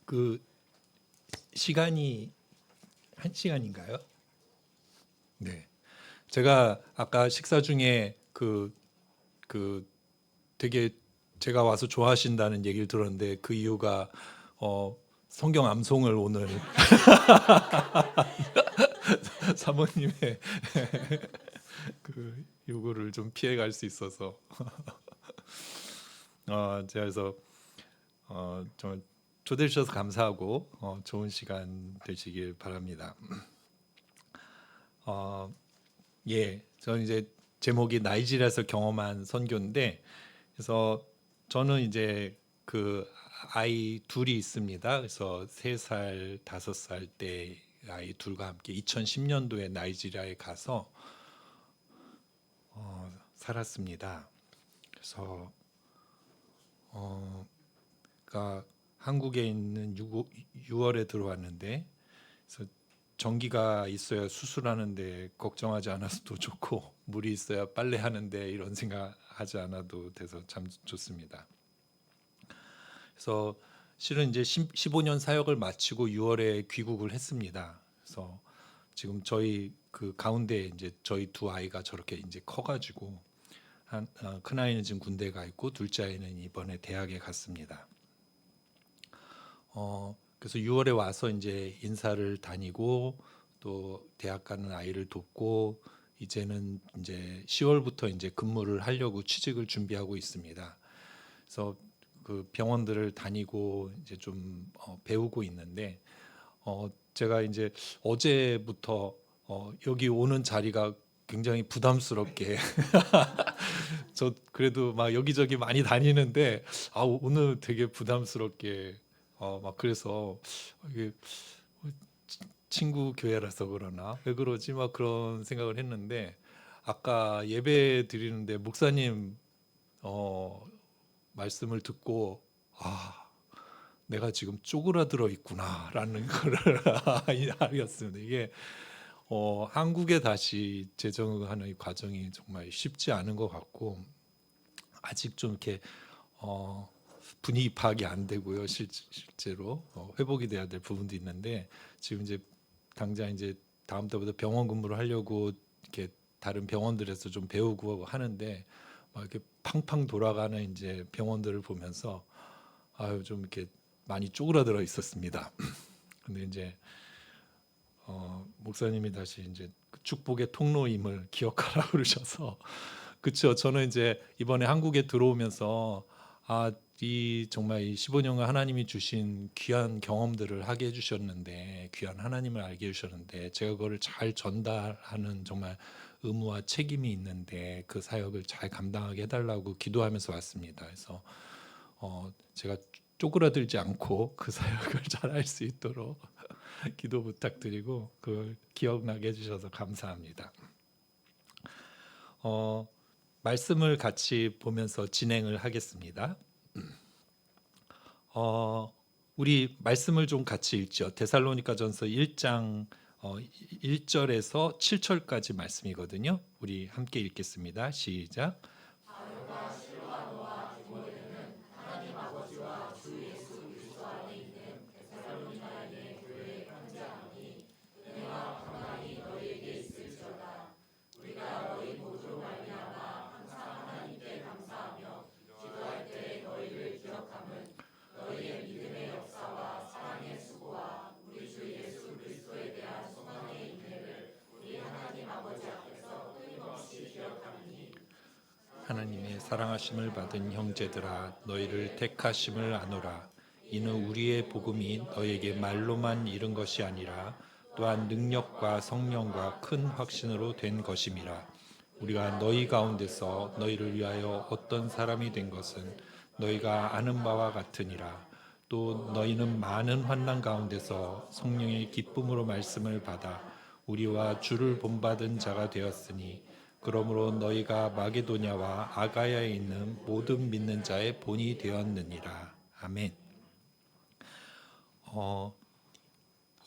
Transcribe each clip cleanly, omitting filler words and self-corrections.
그 시간이 1시간인가요? 네. 제가 아까 식사 중에 그 되게 제가 와서 좋아하신다는 얘기를 들었는데 그 이유가 성경 암송을 오늘 사모님의 그 요구를 좀 피해갈 수 있어서 제가 그래서 정말 초대해 주셔서 감사하고 좋은 시간 되시길 바랍니다. 어, 예, 저는 이제 제목이 나이지리아에서 경험한 선교인데, 그래서 저는 이제 그 아이 둘이 있습니다. 그래서 3살, 5살 때 아이 둘과 함께 2010년도에 나이지리아에 가서 살았습니다. 그래서 그러니까 한국에 있는 6월에 들어왔는데, 그래서 전기가 있어야 수술하는데 걱정하지 않아도 좋고 물이 있어야 빨래하는데 이런 생각하지 않아도 돼서 참 좋습니다. 그래서 실은 이제 15년 사역을 마치고 6월에 귀국을 했습니다. 그래서 지금 저희 그 가운데 이제 저희 두 아이가 저렇게 이제 커가지고 큰 아이는 지금 군대 가 있고 둘째 아이는 이번에 대학에 갔습니다. 그래서 6월에 와서 이제 인사를 다니고 또 대학 가는 아이를 돕고 이제는 이제 10월부터 이제 근무를 하려고 취직을 준비하고 있습니다. 그래서 그 병원들을 다니고 이제 좀 배우고 있는데 제가 이제 어제부터 여기 오는 자리가 굉장히 부담스럽게 저 그래도 막 여기저기 많이 다니는데 오늘 되게 부담스럽게 막 그래서 이게 친구 교회라서 그러나 왜 그러지 막 그런 생각을 했는데 아까 예배 드리는데 목사님 어 말씀을 듣고 내가 지금 쪼그라들어 있구나라는 거를 알겠습니다. 이게 한국에 다시 재정하는 이 과정이 정말 쉽지 않은 것 같고 아직 좀 이렇게 어, 분위기 파악이 안 되고요. 실제로 회복이 돼야 될 부분도 있는데 지금 이제 당장 이제 다음 달부터 병원 근무를 하려고 이렇게 다른 병원들에서 좀 배우고 하는데 막 이렇게 팡팡 돌아가는 이제 병원들을 보면서 아유 좀 이렇게 많이 쪼그라들어 있었습니다. 근데 이제 목사님이 다시 이제 그 축복의 통로임을 기억하라 그러셔서 그렇죠. 저는 이제 이번에 한국에 들어오면서 이 정말 이 15년간 하나님이 주신 귀한 경험들을 하게 해주셨는데 귀한 하나님을 알게 해주셨는데 제가 그거를 잘 전달하는 정말 의무와 책임이 있는데 그 사역을 잘 감당하게 해달라고 기도하면서 왔습니다. 그래서 제가 쪼그라들지 않고 그 사역을 잘 할 수 있도록 기도 부탁드리고 그걸 기억나게 해주셔서 감사합니다. 말씀을 같이 보면서 진행을 하겠습니다. 우리 말씀을 좀 같이 읽죠. 데살로니가전서 1장 1절에서 7절까지 말씀이거든요. 우리 함께 읽겠습니다. 시작. 하나님의 사랑하심을 받은 형제들아 너희를 택하심을 아노라. 이는 우리의 복음이 너에게 말로만 이른 것이 아니라 또한 능력과 성령과 큰 확신으로 된 것임이라. 우리가 너희 가운데서 너희를 위하여 어떤 사람이 된 것은 너희가 아는 바와 같으니라. 또 너희는 많은 환난 가운데서 성령의 기쁨으로 말씀을 받아 우리와 주를 본받은 자가 되었으니 그러므로 너희가 마게도냐와 아가야에 있는 모든 믿는 자의 본이 되었느니라. 아멘.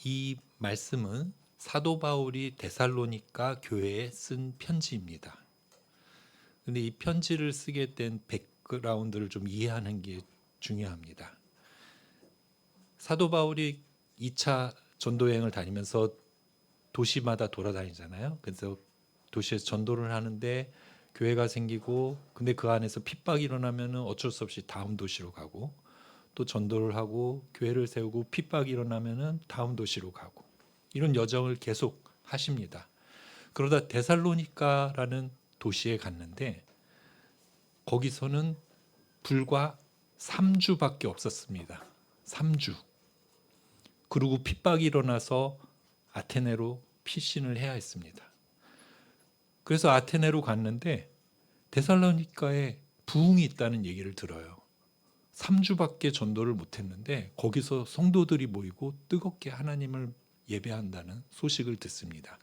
이 말씀은 사도 바울이 데살로니가 교회에 쓴 편지입니다. 근데 이 편지를 쓰게 된 백그라운드를 좀 이해하는 게 중요합니다. 사도 바울이 2차 전도 여행을 다니면서 도시마다 돌아다니잖아요. 그래서 도시에서 전도를 하는데 교회가 생기고, 근데 그 안에서 핍박이 일어나면 어쩔 수 없이 다음 도시로 가고, 또 전도를 하고 교회를 세우고 핍박이 일어나면 다음 도시로 가고, 이런 여정을 계속 하십니다. 그러다 데살로니가라는 도시에 갔는데 거기서는 불과 3주밖에 없었습니다. 3주. 그리고 핍박이 일어나서 아테네로 피신을 해야 했습니다. 그래서 아테네로 갔는데 데살로니가에 부흥이 있다는 얘기를 들어요. 3주밖에 전도를 못했는데 거기서 성도들이 모이고 뜨겁게 하나님을 예배한다는 소식을 듣습니다.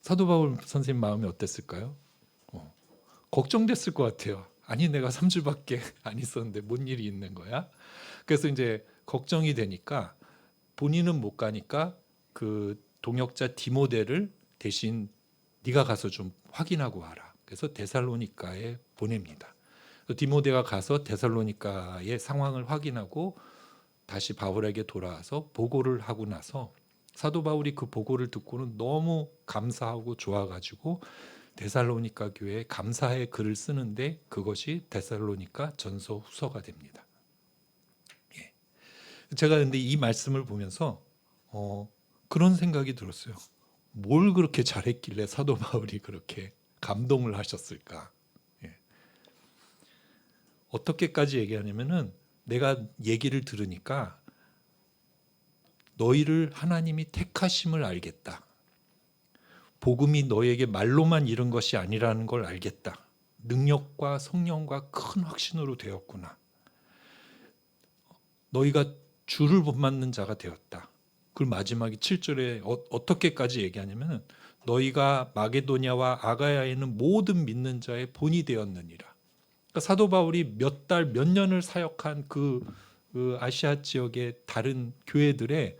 사도 바울 선생님 마음이 어땠을까요? 걱정됐을 것 같아요. 아니, 내가 3주밖에 안 있었는데 뭔 일이 있는 거야? 그래서 이제 걱정이 되니까 본인은 못 가니까 그 동역자 디모데를 대신 네가 가서 좀 확인하고 와라. 그래서 데살로니가에 보냅니다. 디모데가 가서 데살로니가의 상황을 확인하고 다시 바울에게 돌아와서 보고를 하고 나서 사도 바울이 그 보고를 듣고는 너무 감사하고 좋아가지고 데살로니가 교회에 감사의 글을 쓰는데 그것이 데살로니가 전서 후서가 됩니다. 예. 제가 근데 이 말씀을 보면서 그런 생각이 들었어요. 뭘 그렇게 잘했길래 사도 바울이 그렇게 감동을 하셨을까? 예. 어떻게까지 얘기하냐면은 내가 얘기를 들으니까 너희를 하나님이 택하심을 알겠다. 복음이 너에게 말로만 이른 것이 아니라는 걸 알겠다. 능력과 성령과 큰 확신으로 되었구나. 너희가 주를 본받는 자가 되었다. 그 마지막에 7절에 어떻게까지 얘기하냐면 너희가 마게도냐와 아가야에는 모든 믿는 자의 본이 되었느니라. 그러니까 사도 바울이 몇 달, 몇 년을 사역한 그 아시아 지역의 다른 교회들에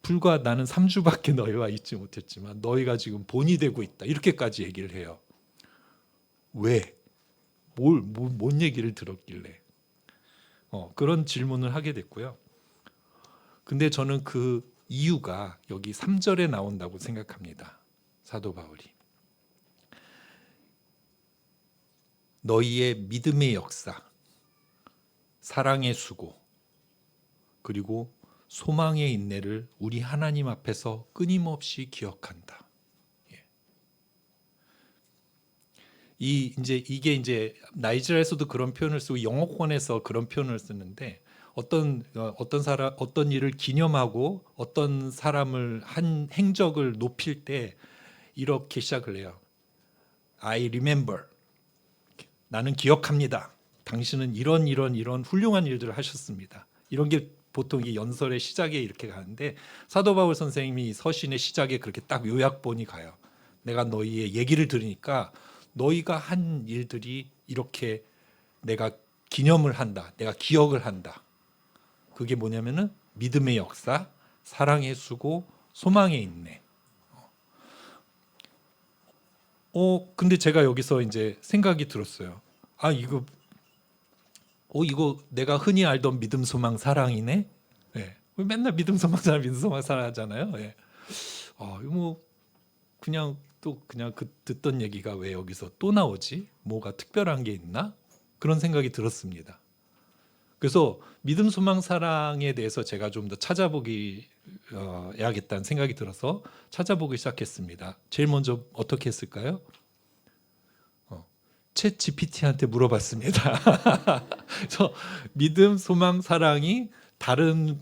불과 나는 3주밖에 너희와 있지 못했지만 너희가 지금 본이 되고 있다. 이렇게까지 얘기를 해요. 왜? 뭔 얘기를 들었길래? 그런 질문을 하게 됐고요. 근데 저는 그 이유가 여기 3절에 나온다고 생각합니다. 사도 바울이. 너희의 믿음의 역사, 사랑의 수고, 그리고 소망의 인내를 우리 하나님 앞에서 끊임없이 기억한다. 이게 이제 나이지리아에서도 그런 표현을 쓰고 영어권에서 그런 표현을 쓰는데 어떤 일을 기념하고 어떤 사람을 한 행적을 높일 때 이렇게 시작을 해요. I remember. 나는 기억합니다. 당신은 이런 훌륭한 일들을 하셨습니다. 이런 게 보통 이 연설의 시작에 이렇게 가는데 사도 바울 선생님이 서신의 시작에 그렇게 딱 요약본이 가요. 내가 너희의 얘기를 들으니까 너희가 한 일들이 이렇게 내가 기념을 한다. 내가 기억을 한다. 그게 뭐냐면은 믿음의 역사, 사랑의 수고, 소망의 인내. 근데 제가 여기서 이제 생각이 들었어요. 이거 내가 흔히 알던 믿음, 소망, 사랑이네. 예. 맨날 믿음, 소망, 사랑, 믿음, 소망, 사랑 하잖아요. 예. 이거 뭐 그냥 듣던 얘기가 왜 여기서 또 나오지? 뭐가 특별한 게 있나? 그런 생각이 들었습니다. 그래서 믿음, 소망, 사랑에 대해서 제가 좀 더 찾아보기 해야겠다는 생각이 들어서 찾아보기 시작했습니다. 제일 먼저 어떻게 했을까요? 챗 GPT한테 물어봤습니다. 그래서 믿음, 소망, 사랑이 다른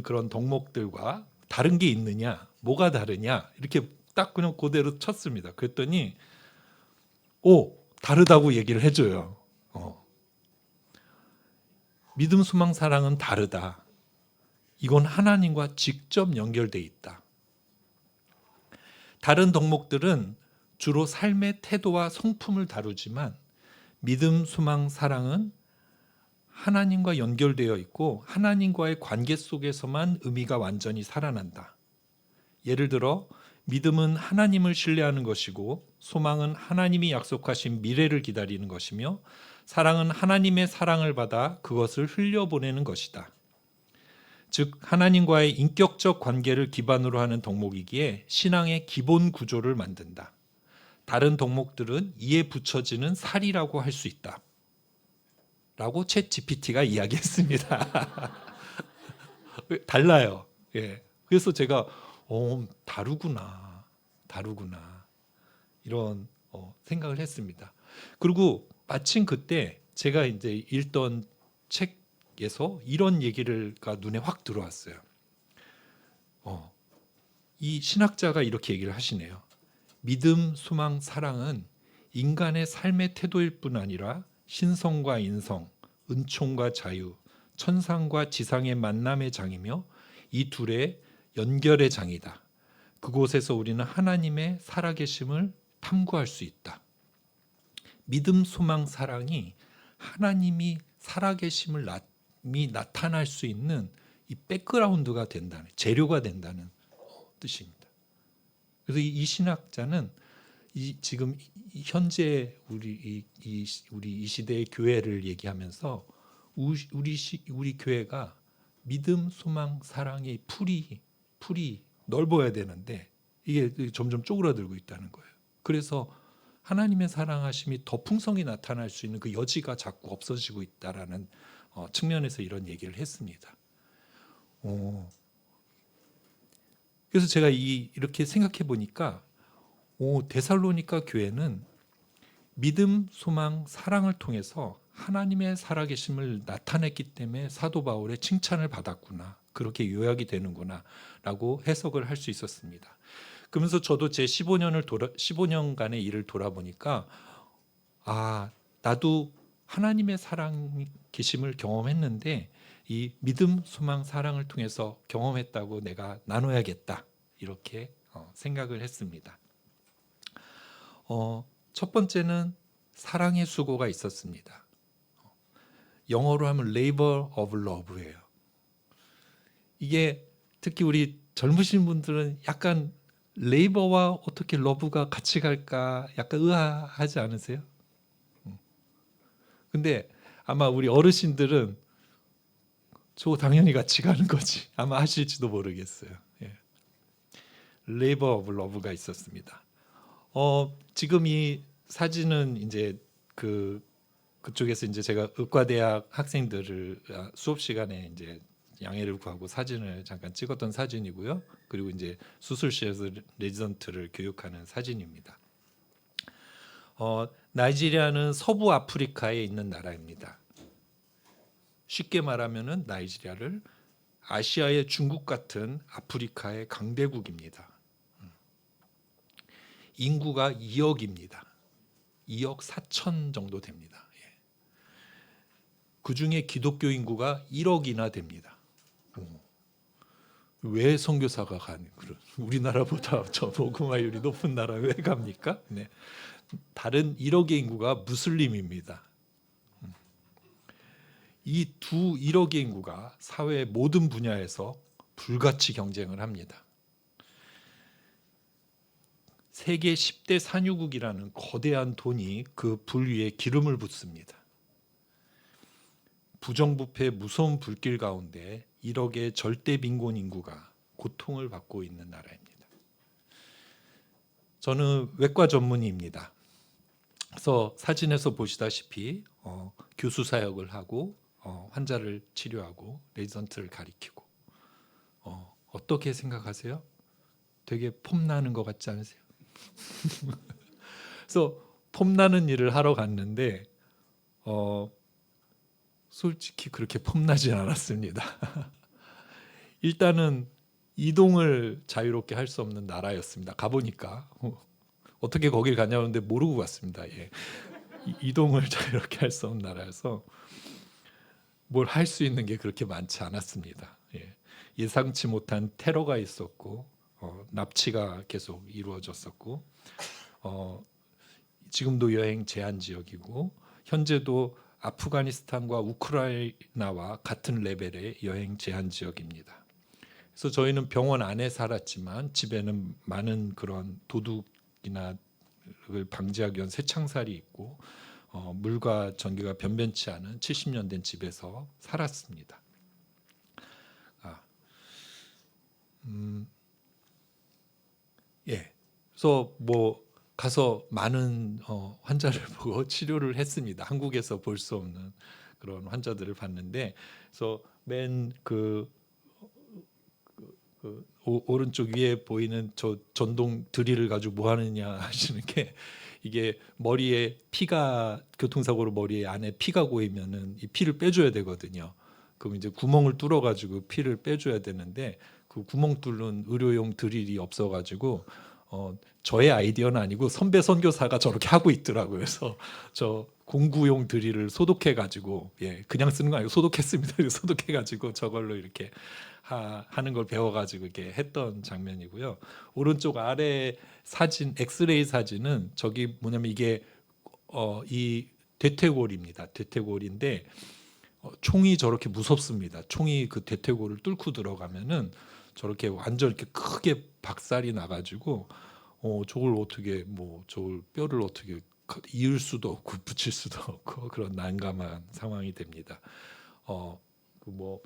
그런 덕목들과 다른 게 있느냐, 뭐가 다르냐 이렇게 딱 그냥 그대로 쳤습니다. 그랬더니 다르다고 얘기를 해줘요. 믿음, 소망, 사랑은 다르다. 이건 하나님과 직접 연결돼 있다. 다른 덕목들은 주로 삶의 태도와 성품을 다루지만 믿음, 소망, 사랑은 하나님과 연결되어 있고 하나님과의 관계 속에서만 의미가 완전히 살아난다. 예를 들어 믿음은 하나님을 신뢰하는 것이고 소망은 하나님이 약속하신 미래를 기다리는 것이며 사랑은 하나님의 사랑을 받아 그것을 흘려보내는 것이다. 즉 하나님과의 인격적 관계를 기반으로 하는 덕목이기에 신앙의 기본 구조를 만든다. 다른 덕목들은 이에 붙여지는 살이라고 할 수 있다. 라고 챗 GPT가 이야기했습니다. 달라요. 예. 그래서 제가 다르구나 이런 생각을 했습니다. 그리고 마침 그때 제가 이제 읽던 책에서 이런 얘기가 눈에 확 들어왔어요. 이 신학자가 이렇게 얘기를 하시네요. 믿음, 소망, 사랑은 인간의 삶의 태도일 뿐 아니라 신성과 인성, 은총과 자유, 천상과 지상의 만남의 장이며 이 둘의 연결의 장이다. 그곳에서 우리는 하나님의 살아계심을 탐구할 수 있다. 믿음, 소망, 사랑이 하나님이 살아계심을 나타날 수 있는 이 백그라운드가 된다는, 재료가 된다는 뜻입니다. 그래서 이 신학자는 지금 현재 우리 이 시대의 교회를 얘기하면서 우리 교회가 믿음, 소망, 사랑의 풀이 넓어야 되는데 이게 점점 쪼그라들고 있다는 거예요. 그래서 하나님의 사랑하심이 더 풍성히 나타날 수 있는 그 여지가 자꾸 없어지고 있다라는 측면에서 이런 얘기를 했습니다. 그래서 제가 이렇게 생각해 보니까 데살로니가 교회는 믿음, 소망, 사랑을 통해서 하나님의 살아계심을 나타냈기 때문에 사도 바울의 칭찬을 받았구나. 그렇게 요약이 되는구나 라고 해석을 할 수 있었습니다. 그러면서 저도 제 15년간의 일을 돌아보니까 나도 하나님의 살아계심을 경험했는데 이 믿음, 소망, 사랑을 통해서 경험했다고 내가 나눠야겠다 이렇게 생각을 했습니다. 첫 번째는 사랑의 수고가 있었습니다. 영어로 하면 labor of love예요. 이게 특히 우리 젊으신 분들은 약간 레이버와 어떻게 러브가 같이 갈까 약간 의아하지 않으세요? 근데 아마 우리 어르신들은 저 당연히 같이 가는 거지 아마 하실지도 모르겠어요. 레이버 오브 러브가 있었습니다. 지금 이 사진은 이제 그쪽에서 이제 제가 의과대학 학생들을 수업 시간에 이제 양해를 구하고 사진을 잠깐 찍었던 사진이고요. 그리고 이제 수술실에서 레지던트를 교육하는 사진입니다. 나이지리아는 서부 아프리카에 있는 나라입니다. 쉽게 말하면은 나이지리아를 아시아의 중국 같은 아프리카의 강대국입니다. 인구가 2억입니다. 2억 4천 정도 됩니다. 그 중에 기독교 인구가 1억이나 됩니다. 왜 선교사가 가는 우리나라보다 저 복음화율이 높은 나라 왜 갑니까? 네. 다른 1억의 인구가 무슬림입니다. 이 1억의 인구가 사회의 모든 분야에서 불같이 경쟁을 합니다. 세계 10대 산유국이라는 거대한 돈이 그 불 위에 기름을 붓습니다. 부정부패의 무서운 불길 가운데 1억의 절대 빈곤 인구가 고통을 받고 있는 나라입니다. 저는 외과 전문의입니다. 그래서 사진에서 보시다시피 교수 사역을 하고 환자를 치료하고 레지던트를 가리키고 어떻게 생각하세요? 되게 폼나는 것 같지 않으세요? 그래서 폼나는 일을 하러 갔는데 솔직히 그렇게 폼나진 않았습니다. 일단은 이동을 자유롭게 할 수 없는 나라였습니다. 가보니까 어떻게 거길 가냐는데 모르고 갔습니다. 이동을 자유롭게 할 수 없는 나라여서 뭘 할 수 있는 게 그렇게 많지 않았습니다. 예상치 못한 테러가 있었고 납치가 계속 이루어졌었고 지금도 여행 제한 지역이고 현재도 아프가니스탄과 우크라이나와 같은 레벨의 여행 제한 지역입니다. 그래서 저희는 병원 안에 살았지만 집에는 많은 그런 도둑이나 를 방지하기 위한 쇠창살이 있고 물과 전기가 변변치 않은 70년 된 집에서 살았습니다. 아, 예. 그래서 뭐 가서 많은 환자를 보고 치료를 했습니다. 한국에서 볼 수 없는 그런 환자들을 봤는데, 그래서 맨그 오른쪽 위에 보이는 저 전동 드릴을 가지고 뭐 하느냐 하시는 게, 이게 머리에 피가 교통사고로 머리에 안에 피가 고이면은 이 피를 빼줘야 되거든요. 그럼 이제 구멍을 뚫어 가지고 피를 빼줘야 되는데, 그 구멍 뚫는 의료용 드릴이 없어 가지고 저의 아이디어는 아니고 선배 선교사가 저렇게 하고 있더라고요. 그래서 저 공구용 드릴을 소독해 가지고, 예, 그냥 쓰는 거 아니고 소독했습니다. 소독해 가지고 저걸로 이렇게 하는 걸 배워가지고 이렇게 했던 장면이고요. 오른쪽 아래 사진, 엑스레이 사진은 저기 뭐냐면 이게 이 대퇴골입니다. 대퇴골인데 총이 저렇게 무섭습니다. 총이 그 대퇴골을 뚫고 들어가면은 저렇게 완전 이렇게 크게 박살이 나가지고 저걸 어떻게 뭐 저걸 뼈를 어떻게 이을 수도 없고 붙일 수도 없고 그런 난감한 상황이 됩니다. 그뭐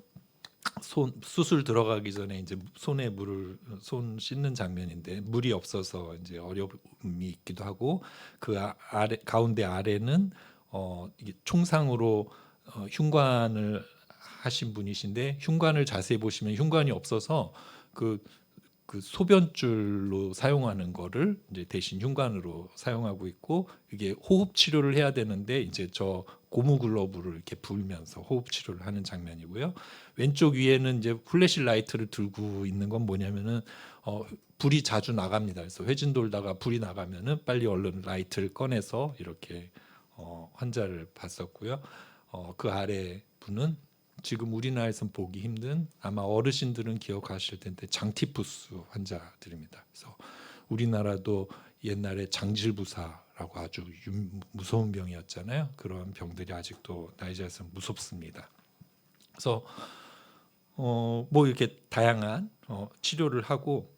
손 수술 들어가기 전에 이제 손에 물을 손 씻는 장면인데 물이 없어서 이제 어려움이 있기도 하고, 그 아래 가운데 아래는 이게 총상으로 흉관을 하신 분이신데, 흉관을 자세히 보시면 흉관이 없어서 그 소변줄로 사용하는 거를 이제 대신 흉관으로 사용하고 있고, 이게 호흡 치료를 해야 되는데 이제 저 고무 글러브를 이렇게 불면서 호흡 치료를 하는 장면이고요. 왼쪽 위에는 이제 플래시 라이트를 들고 있는 건 뭐냐면은 불이 자주 나갑니다. 그래서 회진 돌다가 불이 나가면은 빨리 얼른 라이트를 꺼내서 이렇게 환자를 봤었고요. 그 아래 분은 지금 우리나라에선 보기 힘든, 아마 어르신들은 기억하실 텐데 장티푸스 환자들입니다. 그래서 우리나라도 옛날에 장질부사라고 아주 무서운 병이었잖아요. 그런 병들이 아직도 나이자에서 무섭습니다. 그래서 뭐 이렇게 다양한 치료를 하고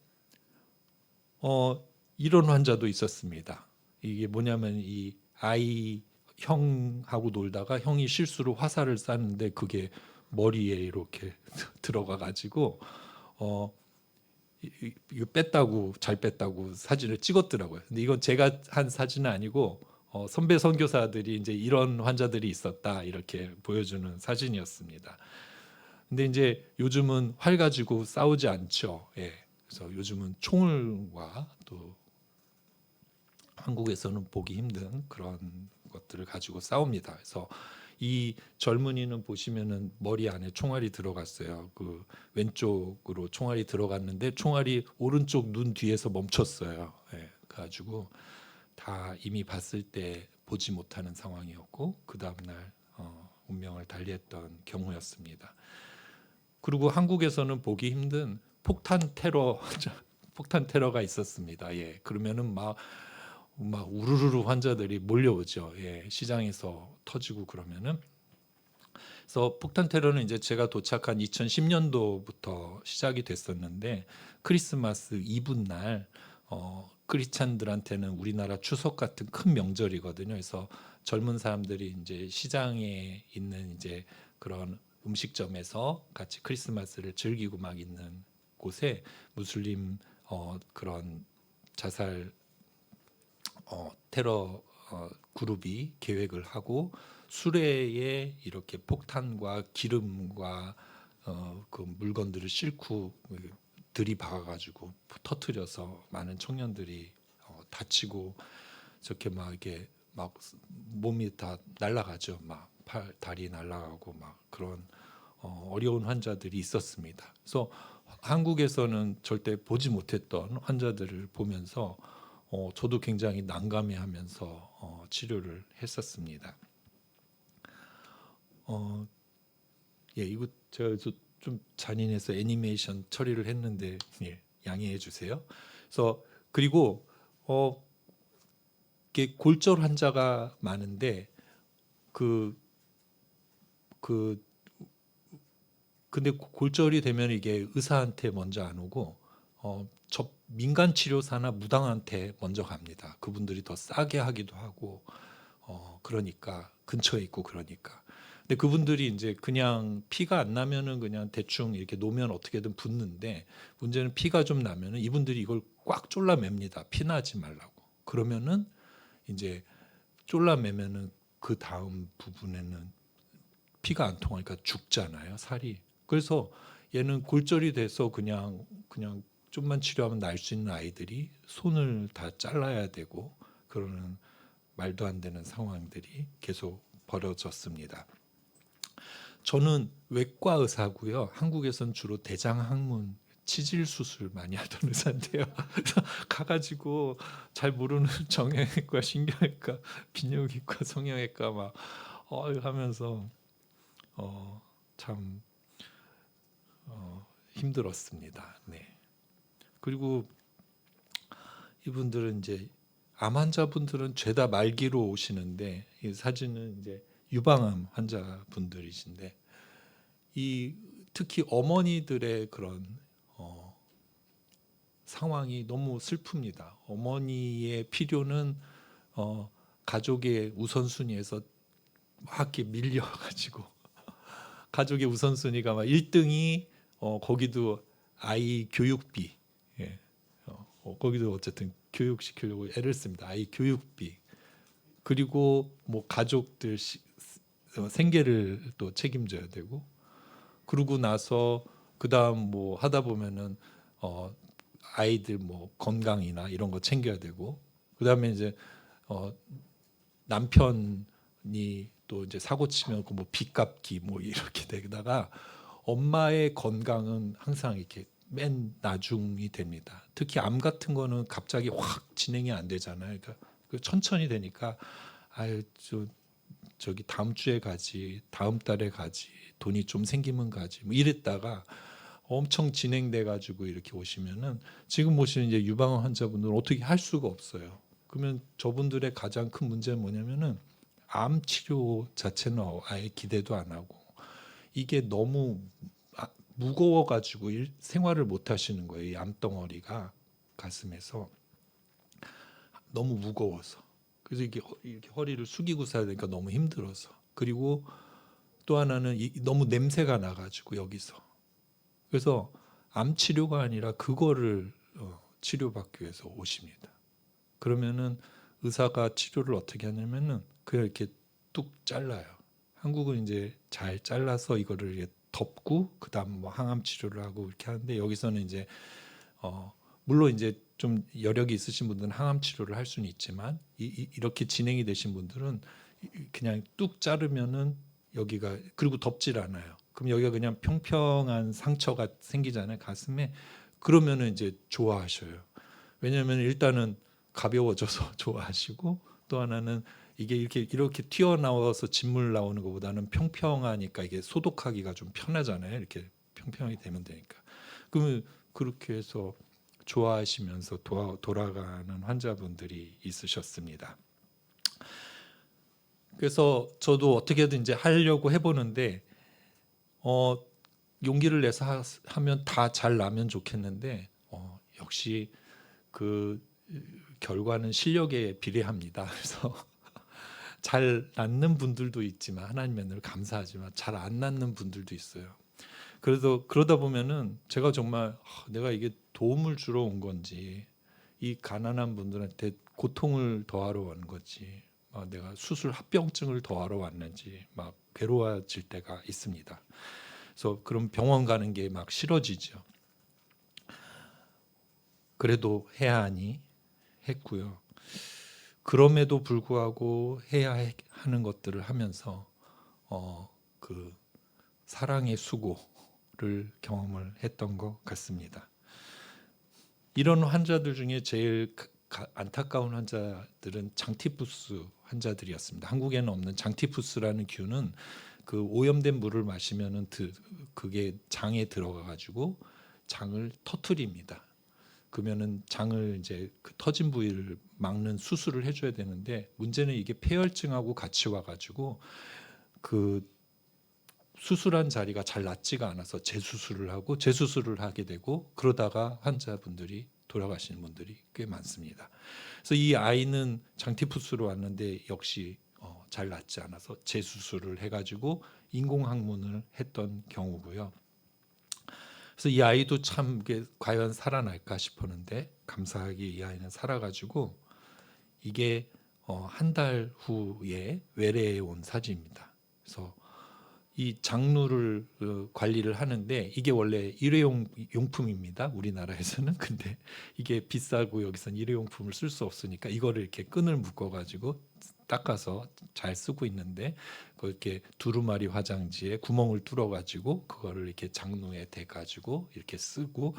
이런 환자도 있었습니다. 이게 뭐냐면 이 아이 형하고 놀다가 형이 실수로 화살을 쐈는데 그게 머리에 이렇게 들어가 가지고 이거 뺐다고, 잘 뺐다고 사진을 찍었더라고요. 근데 이건 제가 한 사진은 아니고 선배 선교사들이 이제 이런 환자들이 있었다 이렇게 보여주는 사진이었습니다. 근데 이제 요즘은 활 가지고 싸우지 않죠. 예. 그래서 요즘은 총을과 또 한국에서는 보기 힘든 그런 것들을 가지고 싸웁니다. 그래서 이 젊은이는 보시면은 머리 안에 총알이 들어갔어요. 그 왼쪽으로 총알이 들어갔는데 총알이 오른쪽 눈 뒤에서 멈췄어요. 예, 그래가지고 다 이미 봤을 때 보지 못하는 상황이었고 그 다음 날 운명을 달리했던 경우였습니다. 그리고 한국에서는 보기 힘든 폭탄 테러 폭탄 테러가 있었습니다. 예, 그러면은 막 우르르르 환자들이 몰려오죠. 예, 시장에서 터지고 그러면은. 그래서 폭탄 테러는 이제 제가 도착한 2010년도부터 시작이 됐었는데, 크리스마스 이브 날 크리스찬들한테는 우리나라 추석 같은 큰 명절이거든요. 그래서 젊은 사람들이 이제 시장에 있는 이제 그런 음식점에서 같이 크리스마스를 즐기고 막 있는 곳에 무슬림 그런 자살 테러 그룹이 계획을 하고 수레에 이렇게 폭탄과 기름과 그 물건들을 싣고 들이박아가지고 터트려서 많은 청년들이 다치고 저렇게 막 이게 막 몸이 다 날아가죠. 막 팔, 다리 날아가고 막 그런 어려운 환자들이 있었습니다. 그래서 한국에서는 절대 보지 못했던 환자들을 보면서 저도 굉장히 난감해하면서 치료를 했었습니다. 예, 이거 제가 좀 잔인해서 애니메이션 처리를 했는데 예, 양해해 주세요. 그래서 그리고 이게 골절 환자가 많은데 그 근데 골절이 되면 이게 의사한테 먼저 안 오고 민간 치료사나 무당한테 먼저 갑니다. 그분들이 더 싸게 하기도 하고 그러니까 근처에 있고 그러니까. 근데 그분들이 이제 그냥 피가 안 나면은 그냥 대충 이렇게 놓으면 어떻게든 붓는데 문제는 피가 좀 나면은 이분들이 이걸 꽉 졸라맵니다. 피 나지 말라고. 그러면은 이제 졸라매면은 그 다음 부분에는 피가 안 통하니까 죽잖아요, 살이. 그래서 얘는 골절이 돼서 그냥 좀만 치료하면 날 수 있는 아이들이 손을 다 잘라야 되고 그러는 말도 안 되는 상황들이 계속 벌어졌습니다. 저는 외과 의사고요. 한국에서는 주로 대장 항문 치질 수술 많이 하던 의사인데요. 그래서 가가지고 잘 모르는 정형외과, 신경외과, 비뇨기과, 성형외과 막 하면서 참 힘들었습니다. 네. 그리고 이분들은 이제 암 환자분들은 죄다 말기로 오시는데 이 사진은 이제 유방암 환자분들이신데 이 특히 어머니들의 그런 상황이 너무 슬픕니다. 어머니의 필요는 가족의 우선순위에서 막 이렇게 밀려가지고 가족의 우선순위가 막 1등이 거기도 아이 교육비, 예. 거기도 어쨌든 교육시키려고 애를 씁니다. 아이 교육비 그리고 뭐 가족들 생계를 또 책임져야 되고 그러고 나서 그 다음 뭐 하다 보면은 아이들 뭐 건강이나 이런 거 챙겨야 되고 그 다음에 이제 남편이 또 이제 사고 치면 그 뭐 빚 갚기 뭐 이렇게 되다가 엄마의 건강은 항상 이렇게 맨 나중이 됩니다. 특히 암 같은 거는 갑자기 확 진행이 안 되잖아요. 그러니까 천천히 되니까 아유 저기 다음 주에 가지, 다음 달에 가지, 돈이 좀 생기면 가지 뭐 이랬다가 엄청 진행돼 가지고 이렇게 오시면은 지금 오시는 이제 유방암 환자분들은 어떻게 할 수가 없어요. 그러면 저분들의 가장 큰 문제는 뭐냐면은 암 치료 자체는 아예 기대도 안 하고 이게 너무 무거워 가지고 생활을 못 하시는 거예요. 이 암덩어리가 가슴에서 너무 무거워서. 그래서 이렇게 허리를 숙이고 살야 되니까 너무 힘들어서. 그리고 또 하나는 너무 냄새가 나가지고 여기서. 그래서 암 치료가 아니라 그거를 치료받기 위해서 오십니다. 그러면은 의사가 치료를 어떻게 하냐면은 그냥 이렇게 뚝 잘라요. 한국은 이제 잘 잘라서 이거를 이렇게 덮고 그다음 뭐 항암 치료를 하고 이렇게 하는데 여기서는 이제 물론 이제 좀 여력이 있으신 분들은 항암 치료를 할 수는 있지만 이렇게 진행이 되신 분들은 그냥 뚝 자르면은 여기가 그리고 덮질 않아요. 그럼 여기가 그냥 평평한 상처가 생기잖아요, 가슴에. 그러면은 이제 좋아하셔요. 왜냐하면 일단은 가벼워져서 좋아하시고 또 하나는 이게 이렇게 튀어나와서 진물 나오는 것보다는 평평하니까 이게 소독하기가 좀 편하잖아요. 이렇게 평평하게 되면 되니까. 그러면 그렇게 해서 좋아하시면서 돌아가는 환자분들이 있으셨습니다. 그래서 저도 어떻게든 이제 하려고 해보는데 용기를 내서 하면 다 잘 나면 좋겠는데 역시 그 결과는 실력에 비례합니다. 그래서 잘 낫는 분들도 있지만 하나님의 은혜를 감사하지만 잘 안 낫는 분들도 있어요. 그래서 그러다 보면은 제가 정말 내가 이게 도움을 주러 온 건지 이 가난한 분들한테 고통을 더하러 온 건지 내가 수술 합병증을 더하러 왔는지 막 괴로워질 때가 있습니다. 그래서 그럼 병원 가는 게 막 싫어지죠. 그래도 해야 하니 했고요. 그럼에도 불구하고 해야 하는 것들을 하면서 그 사랑의 수고를 경험을 했던 것 같습니다. 이런 환자들 중에 제일 안타까운 환자들은 장티푸스 환자들이었습니다. 한국에는 없는 장티푸스라는 균은 그 오염된 물을 마시면은 그게 장에 들어가 가지고 장을 터트립니다. 그러면은 장을 이제 그 터진 부위를 막는 수술을 해줘야 되는데 문제는 이게 폐혈증하고 같이 와가지고 그 수술한 자리가 잘 낫지가 않아서 재수술을 하고 재수술을 하게 되고 그러다가 환자분들이 돌아가시는 분들이 꽤 많습니다. 그래서 이 아이는 장티푸스로 왔는데 역시 잘 낫지 않아서 재수술을 해가지고 인공항문을 했던 경우고요. 그래서 이 아이도 참 이게 과연 살아날까 싶었는데 감사하게 이 아이는 살아가지고 이게 한 달 후에 외래에 온 사진입니다. 그래서 이 장루를 관리를 하는데 이게 원래 일회용 용품입니다. 우리나라에서는. 근데 이게 비싸고 여기선 일회용품을 쓸 수 없으니까 이거를 이렇게 끈을 묶어 가지고 닦아서 잘 쓰고 있는데 이렇게 두루마리 화장지에 구멍을 뚫어 가지고 그거를 이렇게 장루에 대 가지고 이렇게 쓰고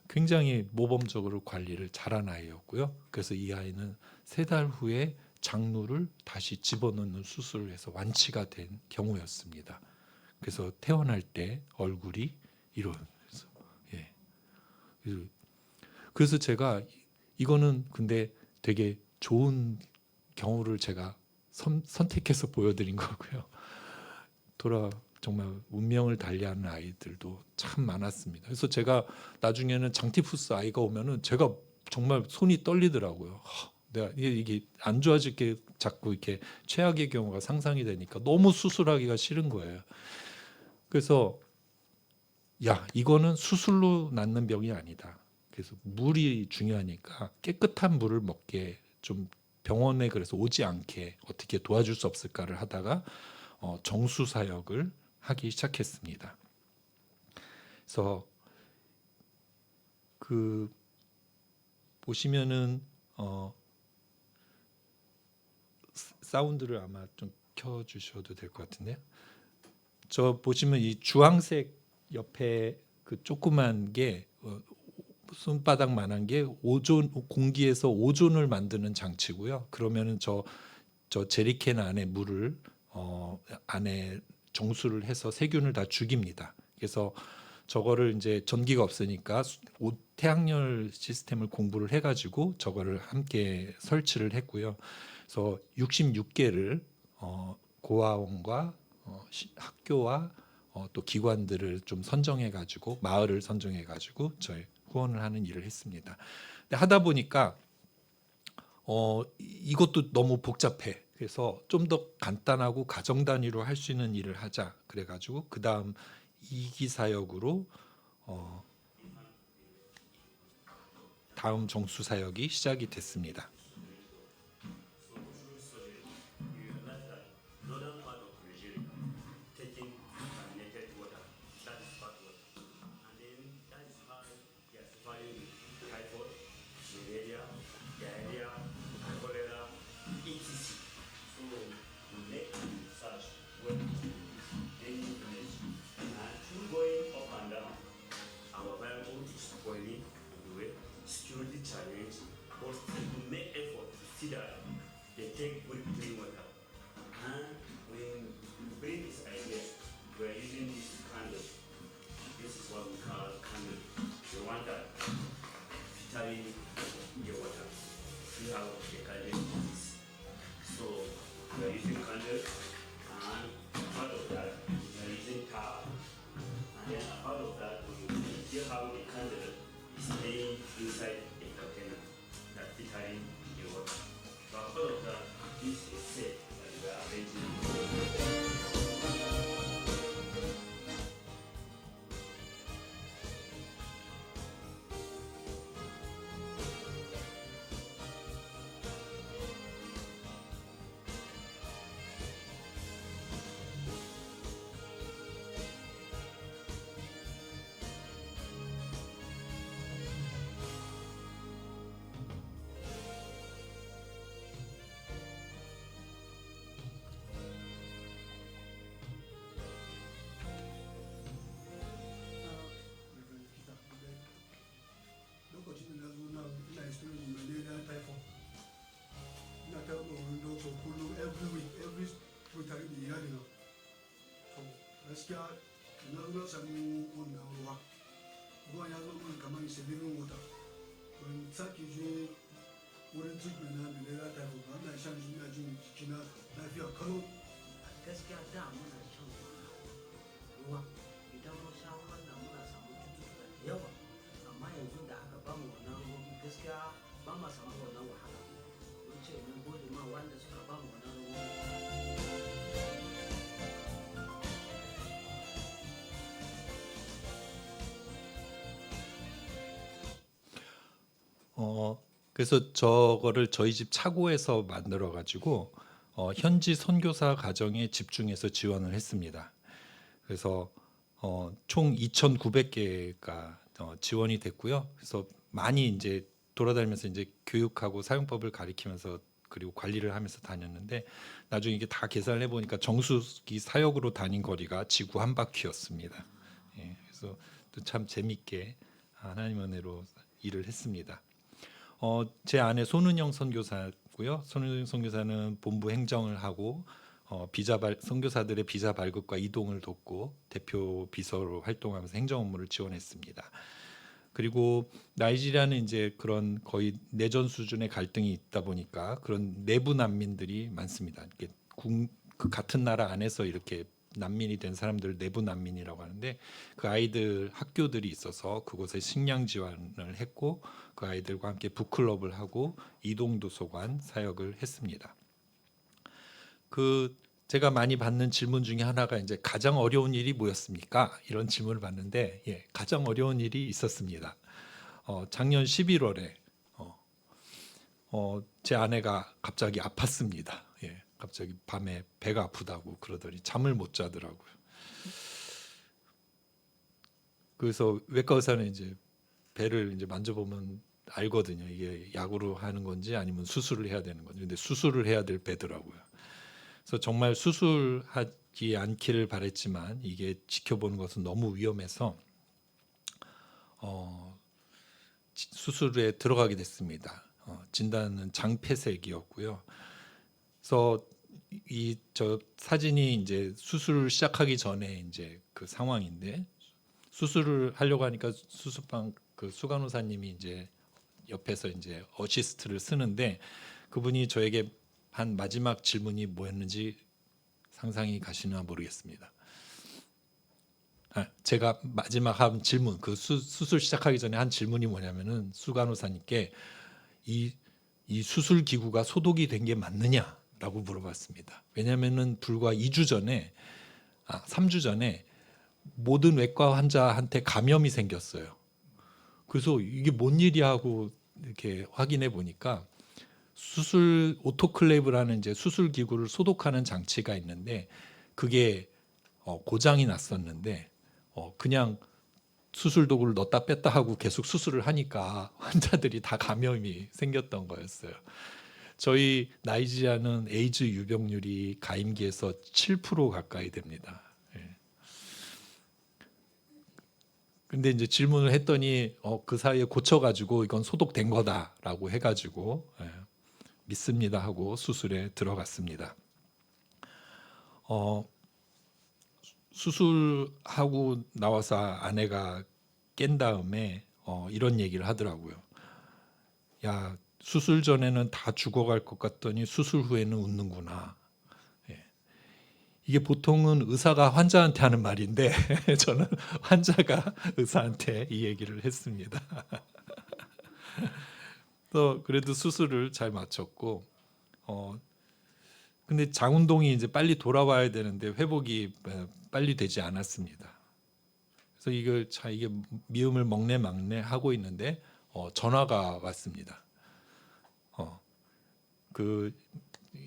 굉장히 모범적으로 관리를 잘한 아이였고요. 그래서 이 아이는 3달 후에 장루를 다시 집어넣는 수술을 해서 완치가 된 경우였습니다. 그래서 태어날 때 얼굴이 이런. 예. 그래서 제가 이거는 근데 되게 좋은 경우를 제가 선택해서 보여드린 거고요. 정말 운명을 달리하는 아이들도 참 많았습니다. 그래서 제가 나중에는 장티푸스 아이가 오면은 제가 정말 손이 떨리더라고요. 내가 이게 안 좋아질 게 자꾸 이렇게 최악의 경우가 상상이 되니까 너무 수술하기가 싫은 거예요. 그래서 야, 이거는 수술로 낫는 병이 아니다. 그래서 물이 중요하니까 깨끗한 물을 먹게 좀 병원에 그래서 오지 않게 어떻게 도와줄 수 없을까를 하다가 정수 사역을 하기 시작했습니다. 그래서 그 보시면은 사운드를 아마 좀 켜주셔도 될 것 같은데요. 저 보시면 이 주황색 옆에 그 조그만 게 손바닥만한 게 오존 공기에서 오존을 만드는 장치고요. 그러면은 저 제리캔 안에 물을 안에 정수를 해서 세균을 다 죽입니다. 그래서 저거를 이제 전기가 없으니까 태양열 시스템을 공부를 해가지고 저거를 함께 설치를 했고요. 그래서 66개를 고아원과 학교와 또 기관들을 좀 선정해가지고 마을을 선정해가지고 저희 후원을 하는 일을 했습니다. 근데 하다 보니까 이것도 너무 복잡해. 그래서 좀 더 간단하고 가정 단위로 할 수 있는 일을 하자. 그래가지고 그 다음 이기사역으로 다음 정수 사역이 시작이 됐습니다. security challenge, but to make effort to see that they take good clean water. And when we bring this idea, we are using this candle. This is what we call candle. The one that filtering the water. See how the candle is. So we are using candle, and part of that we are using tap, and then part of that we see how the candle is staying inside the container that filtering the water. So part of that is a set that we are arranging. lokacin da na zo nan ina experiencing malaria typhoid ina ta wurin doctor kullum every week every to tare da iyali na to gaskiya na zo na samu wannan ruwan ya zo min kamar saline water to in sake je wurin treatment na malaria typhoid ba ina shan shi ina jin jikina lafiya kalau gaskiya da muna shan ruwa idan mun sha wannan muna samun cututtuka da yawa amma yanzu da aka bamu wannan ruwa gaskiya ba ma samu wannan wahala mun ce mun gode ma wanda suka bamu wannan ruwa. 그래서 저거를 저희 집 차고에서 만들어 가지고 현지 선교사 가정에 집중해서 지원을 했습니다. 그래서 총 2,900개가 지원이 됐고요. 그래서 많이 이제 돌아다니면서 이제 교육하고 사용법을 가리키면서 그리고 관리를 하면서 다녔는데 나중에 이게 다 계산을 해보니까 정수기 사역으로 다닌 거리가 지구 한 바퀴였습니다. 예, 그래서 또 참 재밌게 하나님 은혜로 일을 했습니다. 제 아내 손은영 선교사고요. 손은영 선교사는 본부 행정을 하고 선교사들의 비자 발급과 이동을 돕고 대표 비서로 활동하면서 행정 업무를 지원했습니다. 그리고 나이지리아는 이제 그런 거의 내전 수준의 갈등이 있다 보니까 그런 내부 난민들이 많습니다. 그 같은 나라 안에서 이렇게 난민이 된 사람들 내부 난민이라고 하는데 그 아이들 학교들이 있어서 그곳에 식량 지원을 했고 그 아이들과 함께 북클럽을 하고 이동도서관 사역을 했습니다. 제가 많이 받는 질문 중에 하나가 이제 가장 어려운 일이 뭐였습니까? 이런 질문을 받는데 가장 어려운 일이 있었습니다. 작년 11월에 제 아내가 갑자기 아팠습니다. 갑자기 밤에 배가 아프다고 그러더니 잠을 못 자더라고요. 그래서 외과 의사는 이제 배를 이제 만져보면 알거든요. 이게 약으로 하는 건지 아니면 수술을 해야 되는 건지. 근데 수술을 해야 될 배더라고요. 그래서 정말 수술하지 않기를 바랬지만 이게 지켜보는 것은 너무 위험해서 수술에 들어가게 됐습니다. 진단은 장폐색이었고요. 그래서 저 사진이 이제 수술을 시작하기 전에 이제 그 상황인데 수술을 하려고 하니까 수술방 그 수간호사님이 이제 옆에서 이제 어시스트를 쓰는데 그분이 저에게 한 마지막 질문이 뭐였는지 상상이 가시나 모르겠습니다. 제가 마지막 한 질문, 그 수술 시작하기 전에 한 질문이 뭐냐면은 수간호사님께 이 수술 기구가 소독이 된 게 맞느냐라고 물어봤습니다. 왜냐하면은 불과 3주 전에 모든 외과 환자한테 감염이 생겼어요. 그래서 이게 뭔 일이야 하고 이렇게 확인해 보니까 오토클레이브라는 이제 수술 기구를 소독하는 장치가 있는데 그게 고장이 났었는데 그냥 수술 도구를 넣었다 뺐다 하고 계속 수술을 하니까 환자들이 다 감염이 생겼던 거였어요. 저희 나이지리아는 에이즈 유병률이 가임기에서 7% 가까이 됩니다. 근데 이제 질문을 했더니 그 사이에 고쳐가지고 이건 소독된 거다라고 해가지고 믿습니다 하고 수술에 들어갔습니다. 수술하고 나와서 아내가 깬 다음에 이런 얘기를 하더라고요. 야, 수술 전에는 다 죽어갈 것 같더니 수술 후에는 웃는구나. 이게 보통은 의사가 환자한테 하는 말인데 저는 환자가 의사한테 이 얘기를 했습니다. 또 그래도 수술을 잘 마쳤고 근데 장운동이 이제 빨리 돌아와야 되는데 회복이 빨리 되지 않았습니다. 그래서 이게 미움을 먹네 막네 하고 있는데 전화가 왔습니다. 그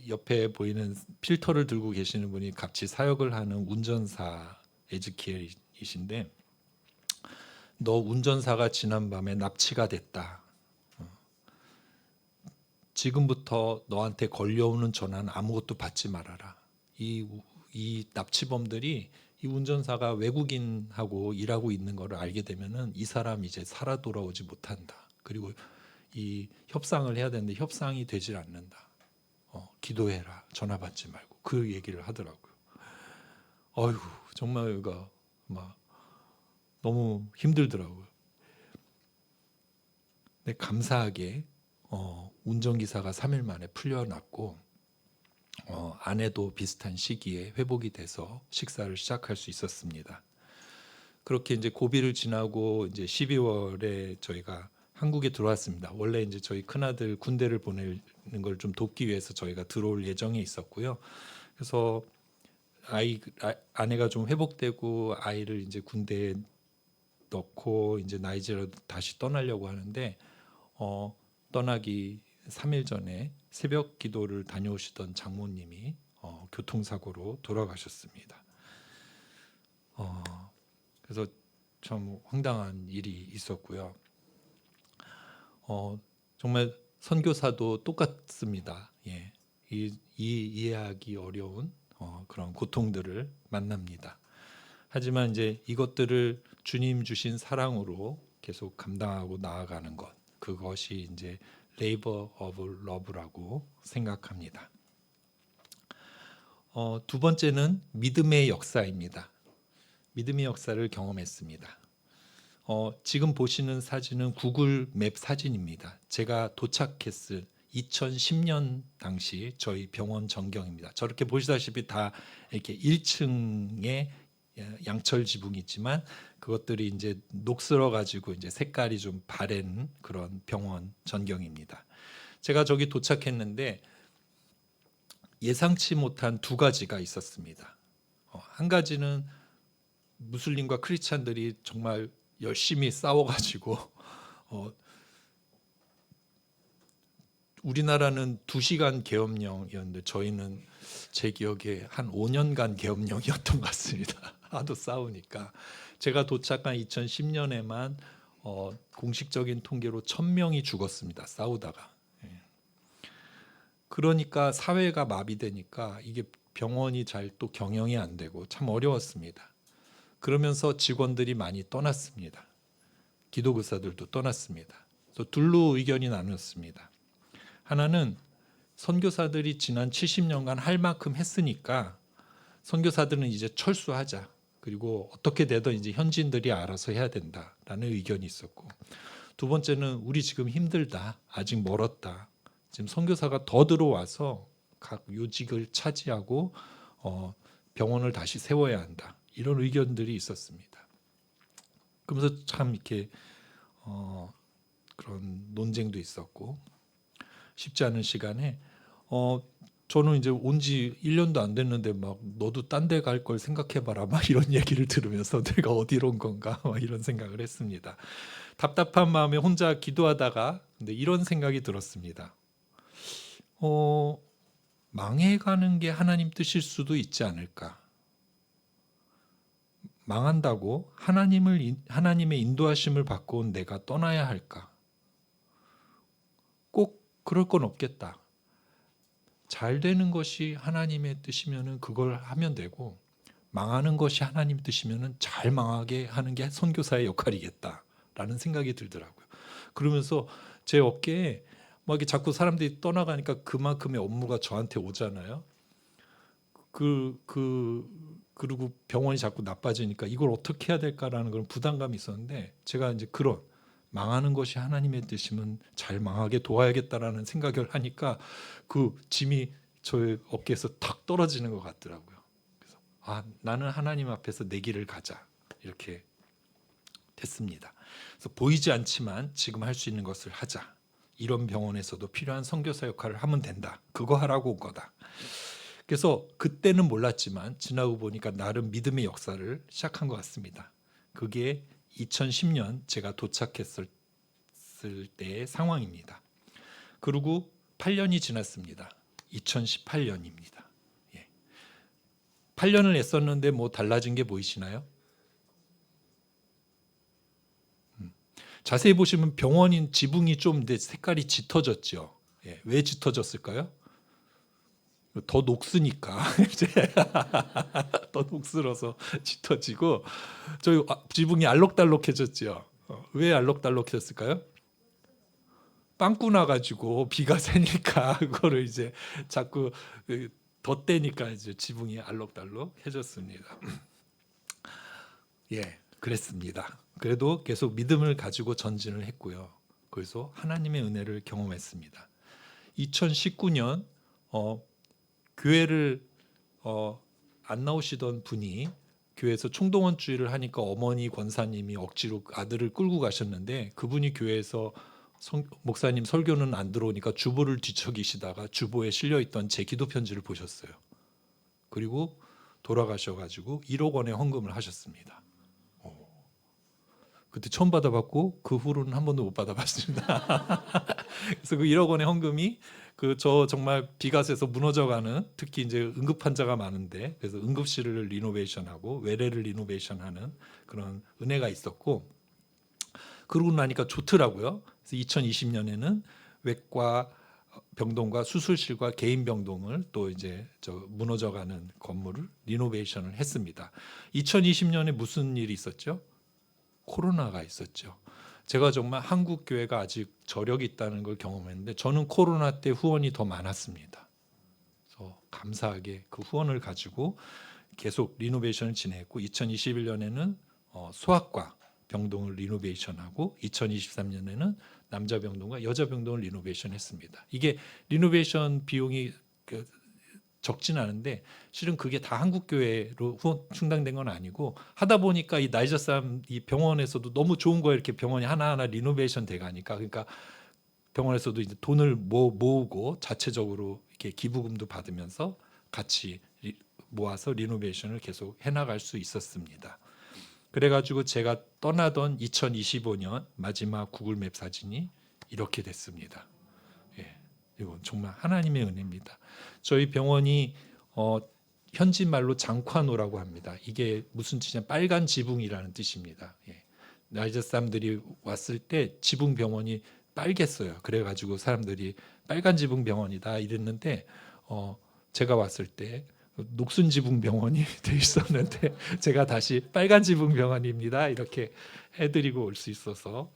옆에 보이는 필터를 들고 계시는 분이 같이 사역을 하는 운전사 에즈키엘이신데 너 운전사가 지난밤에 납치가 됐다. 지금부터 너한테 걸려오는 전화는 아무것도 받지 말아라. 이 납치범들이 이 운전사가 외국인하고 일하고 있는 것을 알게 되면은 이 사람 이제 살아 돌아오지 못한다. 그리고 이 협상을 해야 되는데 협상이 되질 않는다. 기도해라. 전화 받지 말고 그 얘기를 하더라고요. 어휴 정말 이거 막 너무 힘들더라고요. 근데 감사하게 운전기사가 3일 만에 풀려났고 아내도 비슷한 시기에 회복이 돼서 식사를 시작할 수 있었습니다. 그렇게 이제 고비를 지나고 이제 12월에 저희가 한국에 들어왔습니다. 원래 이제 저희 큰아들 군대를 보내는 걸 좀 돕기 위해서 저희가 들어올 예정에 있었고요. 그래서 아내가 좀 회복되고 아이를 이제 군대에 넣고 이제 나이지리아로 다시 떠나려고 하는데 떠나기 3일 전에 새벽 기도를 다녀오시던 장모님이 교통사고로 돌아가셨습니다. 그래서 참 황당한 일이 있었고요. 정말 선교사도 똑같습니다. 예, 이해하기 어려운 그런 고통들을 만납니다. 하지만 이제 이것들을 주님 주신 사랑으로 계속 감당하고 나아가는 것, 그것이 이제 레이버 오브 러브라고 생각합니다. 두 번째는 믿음의 역사입니다. 믿음의 역사를 경험했습니다. 지금 보시는 사진은 구글 맵 사진입니다. 제가 도착했을 2010년 당시 저희 병원 전경입니다. 저렇게 보시다시피 다 이렇게 1층에 양철 지붕이 있지만 그것들이 이제 녹슬어 가지고 이제 색깔이 좀 바랜 그런 병원 전경입니다. 제가 저기 도착했는데 예상치 못한 두 가지가 있었습니다. 한 가지는 무슬림과 크리스찬들이 정말 열심히 싸워가지고 우리나라는 2시간 계엄령이었는데 저희는 제 기억에 한 5년간 계엄령이었던 것 같습니다. 하도 싸우니까. 제가 도착한 2010년에만 공식적인 통계로 1000명이 죽었습니다. 싸우다가. 그러니까 사회가 마비되니까 이게 병원이 잘 또 경영이 안 되고 참 어려웠습니다. 그러면서 직원들이 많이 떠났습니다. 기도교사들도 떠났습니다. 그래서 둘로 의견이 나눴습니다. 하나는 선교사들이 지난 70년간 할 만큼 했으니까 선교사들은 이제 철수하자. 그리고 어떻게 되든 이제 현지인들이 알아서 해야 된다라는 의견이 있었고, 두 번째는 우리 지금 힘들다. 아직 멀었다. 지금 선교사가 더 들어와서 각 요직을 차지하고 병원을 다시 세워야 한다. 이런 의견들이 있었습니다. 그러면서 참 이렇게 그런 논쟁도 있었고 쉽지 않은 시간에 저는 이제 온 지 1년도 안 됐는데 막 너도 딴 데 갈 걸 생각해봐라 막 이런 얘기를 들으면서 내가 어디로 온 건가 막 이런 생각을 했습니다. 답답한 마음에 혼자 기도하다가 근데 이런 생각이 들었습니다. 망해가는 게 하나님 뜻일 수도 있지 않을까. 망한다고 하나님의 인도하심을 받고 온 내가 떠나야 할까? 꼭 그럴 건 없겠다. 잘 되는 것이 하나님의 뜻이면은 그걸 하면 되고 망하는 것이 하나님 뜻이면은 잘 망하게 하는 게 선교사의 역할이겠다라는 생각이 들더라고요. 그러면서 제 어깨에 막 이렇게 자꾸 사람들이 떠나가니까 그만큼의 업무가 저한테 오잖아요. 그리고 병원이 자꾸 나빠지니까 이걸 어떻게 해야 될까라는 그런 부담감이 있었는데 제가 이제 그런 망하는 것이 하나님의 뜻이면 잘 망하게 도와야겠다라는 생각을 하니까 그 짐이 저의 어깨에서 탁 떨어지는 것 같더라고요. 그래서 나는 하나님 앞에서 내 길을 가자 이렇게 됐습니다. 그래서 보이지 않지만 지금 할 수 있는 것을 하자. 이런 병원에서도 필요한 선교사 역할을 하면 된다. 그거 하라고 온 거다. 그래서 그때는 몰랐지만 지나고 보니까 나름 믿음의 역사를 시작한 것 같습니다. 그게 2010년 제가 도착했을 때의 상황입니다. 그리고 8년이 지났습니다. 2018년입니다. 8년을 애썼는데 뭐 달라진 게 보이시나요? 자세히 보시면 병원인 지붕이 좀 색깔이 짙어졌죠. 왜 짙어졌을까요? 더 녹으니까 이제 더 녹슬어서 짙어지고 저희 지붕이 알록달록해졌죠. 왜 알록달록해졌을까요? 빵꾸 나가지고 비가 새니까 그거를 이제 자꾸 덧대니까 이제 지붕이 알록달록해졌습니다. 그랬습니다. 그래도 계속 믿음을 가지고 전진을 했고요. 그래서 하나님의 은혜를 경험했습니다. 2019년 교회를 안 나오시던 분이 교회에서 총동원주의를 하니까 어머니 권사님이 억지로 아들을 끌고 가셨는데 그분이 교회에서 목사님 설교는 안 들어오니까 주보를 뒤척이시다가 주보에 실려있던 제 기도 편지를 보셨어요. 그리고 돌아가셔가지고 1억 원의 헌금을 하셨습니다. 그때 처음 받아봤고 그 후로는 한 번도 못 받아봤습니다. 그래서 그 1억 원의 헌금이 그 저 정말 비가세서 무너져가는, 특히 이제 응급 환자가 많은데 그래서 응급실을 리노베이션하고 외래를 리노베이션하는 그런 은혜가 있었고, 그러고 나니까 좋더라고요. 그래서 2020년에는 외과 병동과 수술실과 개인 병동을 또 이제 저 무너져가는 건물을 리노베이션을 했습니다. 2020년에 무슨 일이 있었죠? 코로나가 있었죠. 제가 정말 한국 교회가 아직 저력이 있다는 걸 경험했는데 저는 코로나 때 후원이 더 많았습니다. 그래서 감사하게 그 후원을 가지고 계속 리노베이션을 진행했고 2021년에는 소아과 병동을 리노베이션하고 2023년에는 남자 병동과 여자 병동을 리노베이션했습니다. 이게 리노베이션 비용이 적진 않은데 실은 그게 다 한국 교회로 충당된 건 아니고 하다 보니까 이 나이저쌈 이 병원에서도 너무 좋은 거예요. 이렇게 병원이 하나하나 리노베이션 돼가니까. 그러니까 병원에서도 이제 돈을 모으고 자체적으로 이렇게 기부금도 받으면서 같이 모아서 리노베이션을 계속 해나갈 수 있었습니다. 그래가지고 제가 떠나던 2025년 마지막 구글맵 사진이 이렇게 됐습니다. 예, 이건 정말 하나님의 은혜입니다. 저희 병원이 현지 말로 장관호라고 합니다. 이게 무슨 뜻이냐, 빨간 지붕이라는 뜻입니다. 예. 나이저 사람들이 왔을 때 지붕 병원이 빨갰어요. 그래가지고 사람들이 빨간 지붕 병원이다 이랬는데 제가 왔을 때 녹슨 지붕 병원이 돼 있었는데 제가 다시 빨간 지붕 병원입니다 이렇게 해드리고 올 수 있어서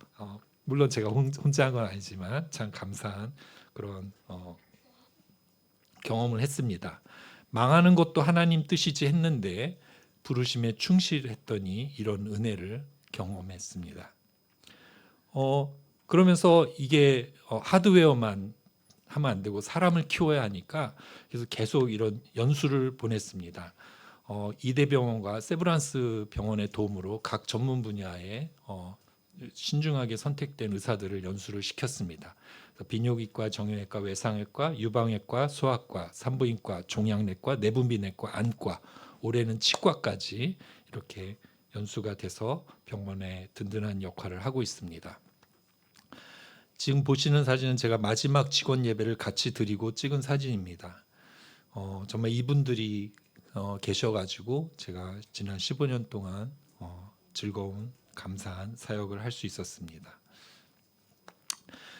물론 제가 혼자 한 건 아니지만 참 감사한 그런 경험을 했습니다. 망하는 것도 하나님 뜻이지 했는데 부르심에 충실했더니 이런 은혜를 경험했습니다. 그러면서 이게 하드웨어만 하면 안 되고 사람을 키워야 하니까 그래서 계속 이런 연수를 보냈습니다. 이대병원과 세브란스 병원의 도움으로 각 전문 분야에 신중하게 선택된 의사들을 연수를 시켰습니다. 비뇨기과, 정형외과, 외상외과, 유방외과, 소아과, 산부인과, 종양내과, 내분비내과, 안과, 올해는 치과까지 이렇게 연수가 돼서 병원에 든든한 역할을 하고 있습니다. 지금 보시는 사진은 제가 마지막 직원 예배를 같이 드리고 찍은 사진입니다. 정말 이분들이 계셔가지고 제가 지난 15년 동안 즐거운 감사한 사역을 할 수 있었습니다.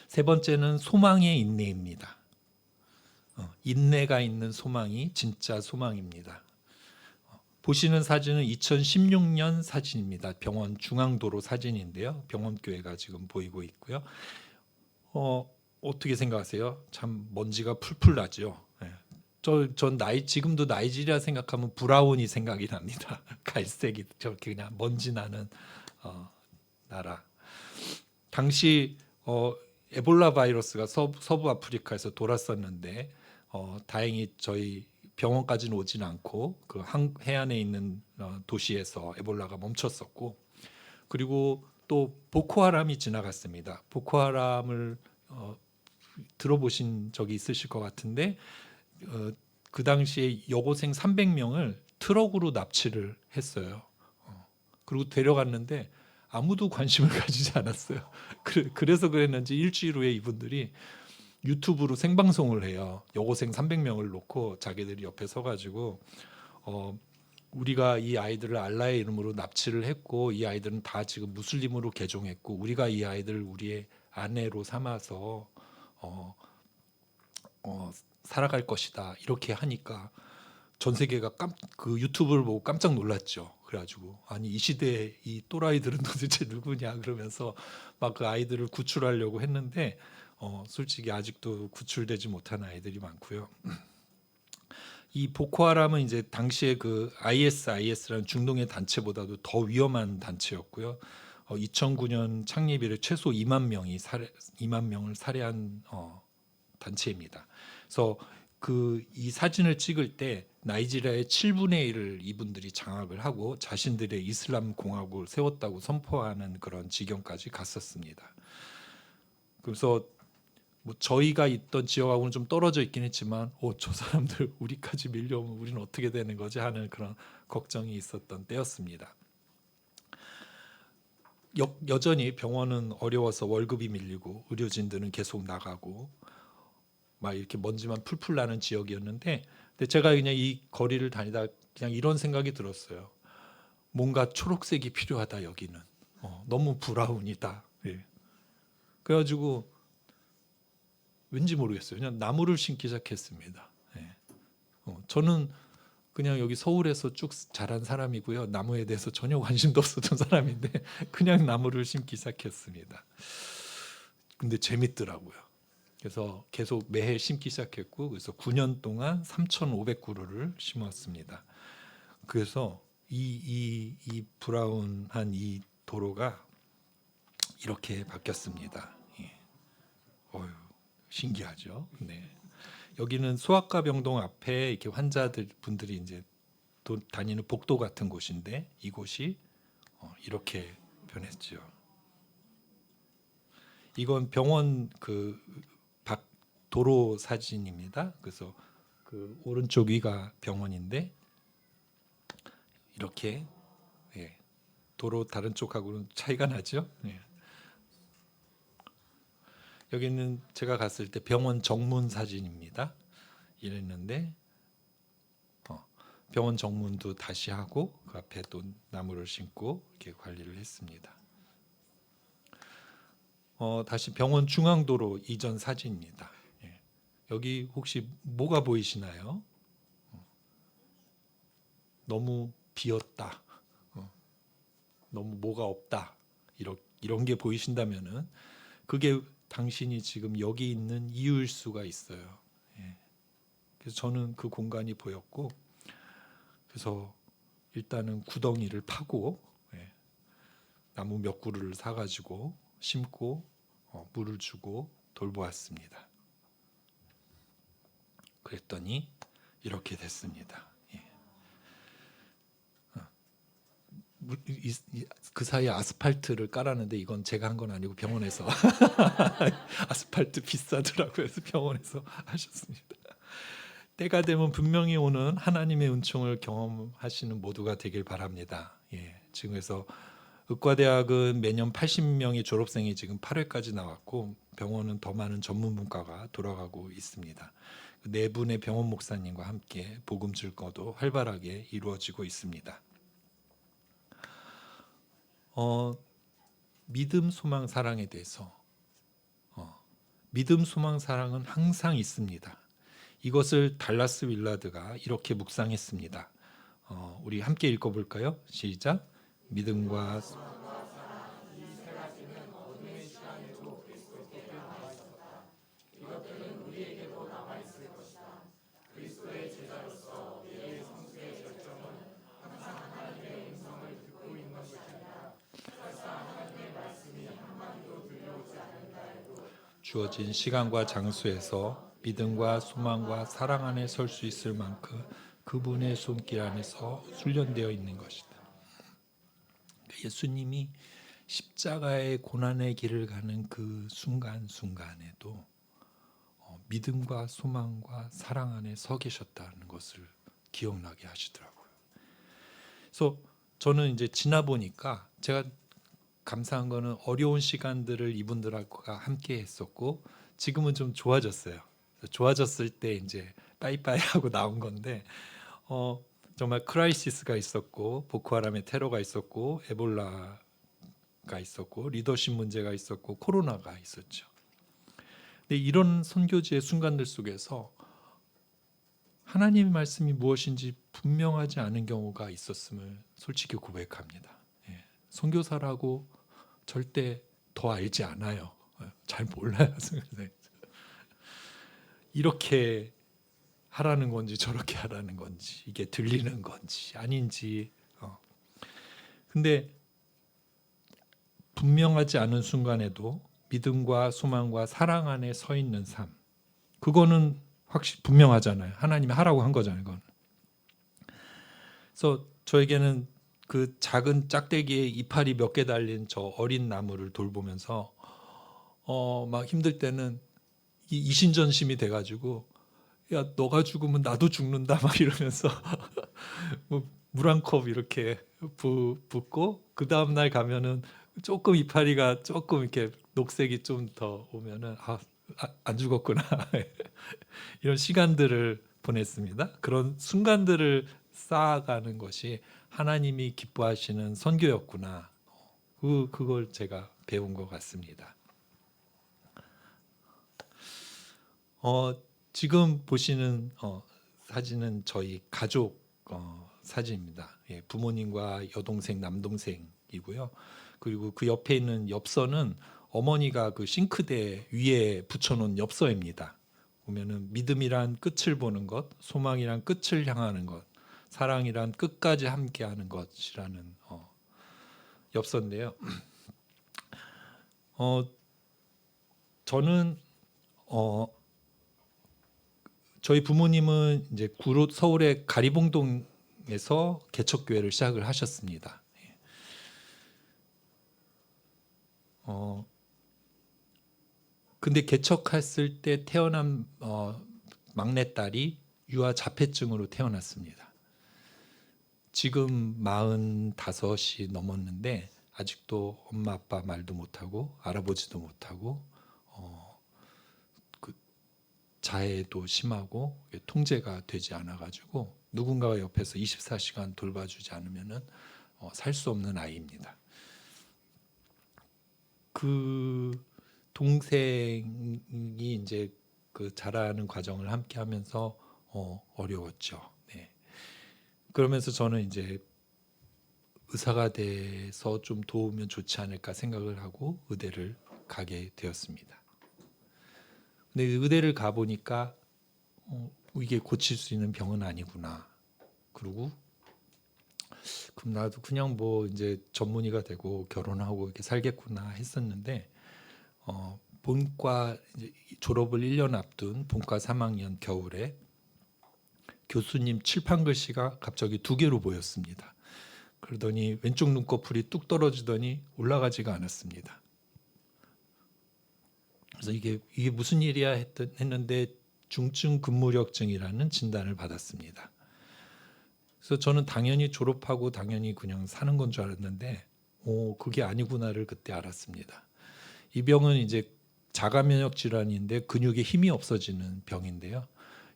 세 번째는 소망의 인내입니다. 인내가 있는 소망이 진짜 소망입니다. 보시는 사진은 2016년 사진입니다. 병원 중앙도로 사진인데요. 병원교회가 지금 보이고 있고요. 어떻게 생각하세요? 참 먼지가 풀풀 나죠. 네. 전 지금도 나이지리아 생각하면 브라운이 생각이 납니다. 갈색이 저렇게 그냥 먼지 나는 나라. 당시 에볼라 바이러스가 서부 아프리카에서 돌았었는데 다행히 저희 병원까지는 오진 않고 그 해안에 있는 도시에서 에볼라가 멈췄었고, 그리고 또 보코하람이 지나갔습니다. 보코하람을 들어보신 적이 있으실 것 같은데 그 당시에 여고생 300명을 트럭으로 납치를 했어요. 그리고 데려갔는데 아무도 관심을 가지지 않았어요. 그래서 그랬는지 일주일 후에 이분들이 유튜브로 생방송을 해요. 여고생 300명을 놓고 자기들이 옆에 서가지고 우리가 이 아이들을 알라의 이름으로 납치를 했고 이 아이들은 다 지금 무슬림으로 개종했고 우리가 이 아이들을 우리의 아내로 삼아서 살아갈 것이다 이렇게 하니까 전 세계가 그 유튜브를 보고 깜짝 놀랐죠. 그래가지고 아니 이 시대에 이 또라이들은 도대체 누구냐 그러면서 막 그 아이들을 구출하려고 했는데 솔직히 아직도 구출되지 못한 아이들이 많고요. 이 보코하람은 이제 당시에 그 ISIS라는 중동의 단체보다도 더 위험한 단체였고요. 2009년 창립 이래 최소 2만 명을 살해한 단체입니다. 그래서 이 사진을 찍을 때 나이지리아의 7분의 1을 이분들이 장악을 하고 자신들의 이슬람 공화국을 세웠다고 선포하는 그런 지경까지 갔었습니다. 그래서 뭐 저희가 있던 지역하고는 좀 떨어져 있긴 했지만 저 사람들 우리까지 밀려오면 우리는 어떻게 되는 거지 하는 그런 걱정이 있었던 때였습니다. 여전히 병원은 어려워서 월급이 밀리고 의료진들은 계속 나가고 막 이렇게 먼지만 풀풀 나는 지역이었는데, 근데 제가 그냥 이 거리를 다니다 그냥 이런 생각이 들었어요. 뭔가 초록색이 필요하다 여기는. 너무 브라운이다. 예. 그래가지고 왠지 모르겠어요. 그냥 나무를 심기 시작했습니다. 예. 저는 그냥 여기 서울에서 쭉 자란 사람이고요. 나무에 대해서 전혀 관심도 없었던 사람인데 그냥 나무를 심기 시작했습니다. 근데 재밌더라고요. 그래서 계속 매해 심기 시작했고, 그래서 9년 동안 3,500그루를 심었습니다. 그래서 이 브라운한 이 도로가 이렇게 바뀌었습니다. 예. 어휴, 신기하죠. 네. 여기는 소아과 병동 앞에 이렇게 환자들 분들이 이제 다니는 복도 같은 곳인데 이곳이 이렇게 변했죠. 이건 병원 그 밖 도로 사진입니다. 그래서 그 오른쪽 위가 병원인데 이렇게 예, 도로 다른 쪽하고는 차이가 나죠. 예. 여기는 제가 갔을 때 병원 정문 사진입니다. 이랬는데 병원 정문도 다시 하고 그 앞에 또 나무를 심고 이렇게 관리를 했습니다. 다시 병원 중앙도로 이전 사진입니다. 예. 여기 혹시 뭐가 보이시나요? 너무 비었다. 너무 뭐가 없다. 이런 게 보이신다면은 그게 당신이 지금 여기 있는 이유일 수가 있어요. 예. 그래서 저는 그 공간이 보였고, 그래서 일단은 구덩이를 파고 나무 몇 그루를 사가지고 심고 물을 주고 돌보았습니다. 그랬더니 이렇게 됐습니다. 그 사이에 아스팔트를 깔았는데 이건 제가 한 건 아니고 병원에서 아스팔트 비싸더라고요. 그래서 병원에서 하셨습니다. 때가 되면 분명히 오는 하나님의 은총을 경험하시는 모두가 되길 바랍니다. 예, 지금에서 의과대학은 매년 80명의 졸업생이 지금 8회까지 나왔고 병원은 더 많은 전문분과가 돌아가고 있습니다. 네 분의 병원 목사님과 함께 복음 증거도 활발하게 이루어지고 있습니다. 믿음, 소망, 사랑에 대해서 믿음, 소망, 사랑은 항상 있습니다. 이것을 달라스 윌라드가 이렇게 묵상했습니다. 우리 함께 읽어볼까요? 시작. 믿음과 주어진 시간과 장소에서 믿음과 소망과 사랑 안에 설 수 있을 만큼 그분의 손길 안에서 훈련되어 있는 것이다. 예수님이 십자가의 고난의 길을 가는 그 순간순간에도 믿음과 소망과 사랑 안에 서 계셨다는 것을 기억나게 하시더라고요. 그래서 저는 이제 지나 보니까 제가 감사한 거는 어려운 시간들을 이분들과 함께 했었고 지금은 좀 좋아졌어요. 좋아졌을 때 이제 빠이빠이 하고 나온 건데 정말 크라이시스가 있었고 보코하람의 테러가 있었고 에볼라가 있었고 리더십 문제가 있었고 코로나가 있었죠. 근데 이런 선교지의 순간들 속에서 하나님의 말씀이 무엇인지 분명하지 않은 경우가 있었음을 솔직히 고백합니다. 선교사라고 절대 더 알지 않아요. 잘 몰라요. 이렇게 하라는 건지 저렇게 하라는 건지 이게 들리는 건지 아닌지 근데 분명하지 않은 순간에도 믿음과 소망과 사랑 안에 서 있는 삶, 그거는 확실히 분명하잖아요. 하나님이 하라고 한 거잖아요. 그건. 그래서 저에게는 그 작은 짝대기에 이파리 몇 개 달린 저 어린 나무를 돌보면서 막 힘들 때는 이 이신전심이 돼가지고 야 너가 죽으면 나도 죽는다 막 이러면서 뭐 물 한 컵 이렇게 붓고 그 다음 날 가면은 조금 이파리가 조금 이렇게 녹색이 좀 더 오면은 안 죽었구나 이런 시간들을 보냈습니다. 그런 순간들을 쌓아가는 것이 하나님이 기뻐하시는 선교였구나. 그걸 제가 배운 것 같습니다. 지금 보시는 사진은 저희 가족 사진입니다. 예, 부모님과 여동생, 남동생이고요. 그리고 그 옆에 있는 엽서는 어머니가 그 싱크대 위에 붙여놓은 엽서입니다. 보면은 믿음이란 끝을 보는 것, 소망이란 끝을 향하는 것, 사랑이란 끝까지 함께하는 것이라는 엽서인데요. 저는 저희 부모님은 이제 서울의 가리봉동에서 개척교회를 시작을 하셨습니다. 근데 개척했을 때 태어난 막내딸이 유아 자폐증으로 태어났습니다. 지금 45이 넘었는데 아직도 엄마 아빠 말도 못하고 알아보지도 못하고 자해도 심하고 통제가 되지 않아가지고 누군가가 옆에서 24시간 돌봐주지 않으면은 살 수 없는 아이입니다. 그 동생이 이제 그 자라는 과정을 함께하면서 어려웠죠. 네. 그러면서 저는 이제 의사가 돼서 좀 도우면 좋지 않을까 생각을 하고 의대를 가게 되었습니다. 근데 의대를 가 보니까 이게 고칠 수 있는 병은 아니구나. 그리고 그럼 나도 그냥 뭐 이제 전문의가 되고 결혼하고 이렇게 살겠구나 했었는데 본과 이제 졸업을 1년 앞둔 본과 3학년 겨울에 교수님 칠판 글씨가 갑자기 2개로 보였습니다. 그러더니 왼쪽 눈꺼풀이 뚝 떨어지더니 올라가지가 않았습니다. 그래서 이게 무슨 일이야 했는데 중증 근무력증이라는 진단을 받았습니다. 그래서 저는 당연히 졸업하고 당연히 그냥 사는 건 줄 알았는데 그게 아니구나를 그때 알았습니다. 이 병은 이제 자가면역 질환인데 근육에 힘이 없어지는 병인데요.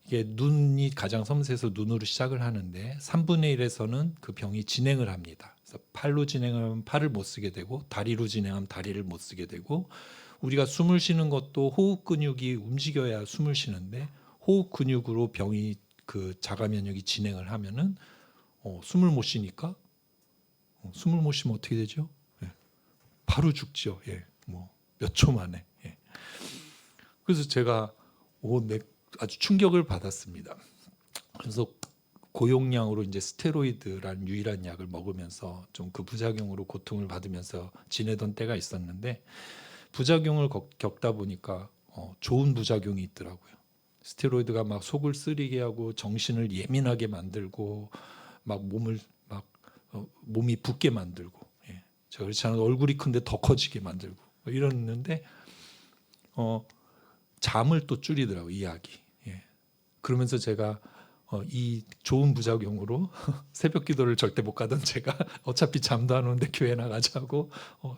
이게 눈이 가장 섬세해서 눈으로 시작을 하는데 3분의 1에서는 그 병이 진행을 합니다. 그래서 팔로 진행하면 팔을 못 쓰게 되고 다리로 진행하면 다리를 못 쓰게 되고 우리가 숨을 쉬는 것도 호흡 근육이 움직여야 숨을 쉬는데 호흡 근육으로 병이 그 자가 면역이 진행을 하면은 숨을 못 쉬니까 숨을 못 쉬면 어떻게 되죠? 예. 바로 죽죠. 예. 뭐 몇 초 만에. 예. 그래서 제가 아주 충격을 받았습니다. 그래서 고용량으로 이제 스테로이드라는 유일한 약을 먹으면서 좀 그 부작용으로 고통을 받으면서 지내던 때가 있었는데 부작용을 겪다 보니까 좋은 부작용이 있더라고요. 스테로이드가 막 속을 쓰리게 하고 정신을 예민하게 만들고 막 몸이 붓게 만들고 제가 그렇지 않아도 얼굴이 큰데 더 커지게 만들고 이랬는데 잠을 또 줄이더라고요, 이 약이. 그러면서 제가 이 좋은 부작용으로 새벽 기도를 절대 못 가던 제가 어차피 잠도 안 오는데 교회 나가자고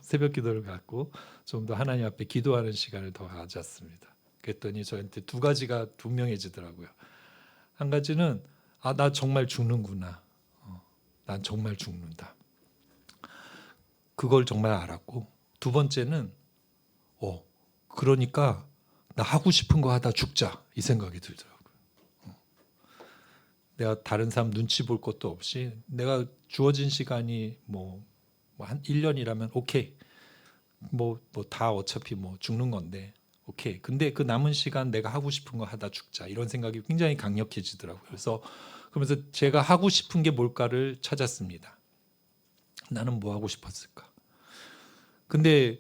새벽 기도를 갖고 좀 더 하나님 앞에 기도하는 시간을 더 가졌습니다. 그랬더니 저한테 2가지가 분명해지더라고요. 한 가지는 나 정말 죽는구나. 난 정말 죽는다. 그걸 정말 알았고 두 번째는 그러니까 나 하고 싶은 거 하다 죽자 이 생각이 들더라고요. 내가 다른 사람 눈치 볼 것도 없이 내가 주어진 시간이 뭐 한 1년이라면 오케이. 뭐 다 어차피 뭐 죽는 건데 오케이. 근데 그 남은 시간 내가 하고 싶은 거 하다 죽자 이런 생각이 굉장히 강력해지더라고요. 그러면서 제가 하고 싶은 게 뭘까를 찾았습니다. 나는 뭐 하고 싶었을까? 근데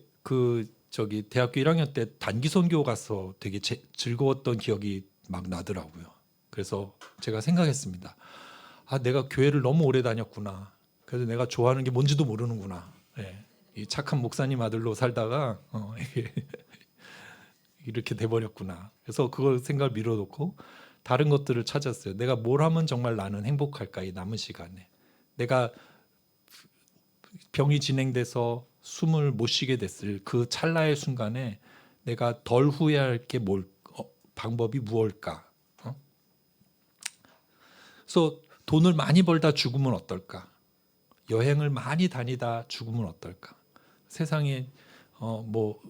대학교 1학년 때 단기 선교 가서 되게 즐거웠던 기억이 막 나더라고요. 그래서 제가 생각했습니다. 아, 내가 교회를 너무 오래 다녔구나. 그래서 내가 좋아하는 게 뭔지도 모르는구나. 예. 이 착한 목사님 아들로 살다가 이렇게 돼버렸구나. 그래서 그걸 생각을 밀어놓고 다른 것들을 찾았어요. 내가 뭘 하면 정말 나는 행복할까, 이 남은 시간에. 내가 병이 진행돼서 숨을 못 쉬게 됐을 그 찰나의 순간에 내가 덜 후회할 게 방법이 무엇일까? 그래서 돈을 많이 벌다 죽으면 어떨까? 여행을 많이 다니다 죽으면 어떨까? 세상에 뭐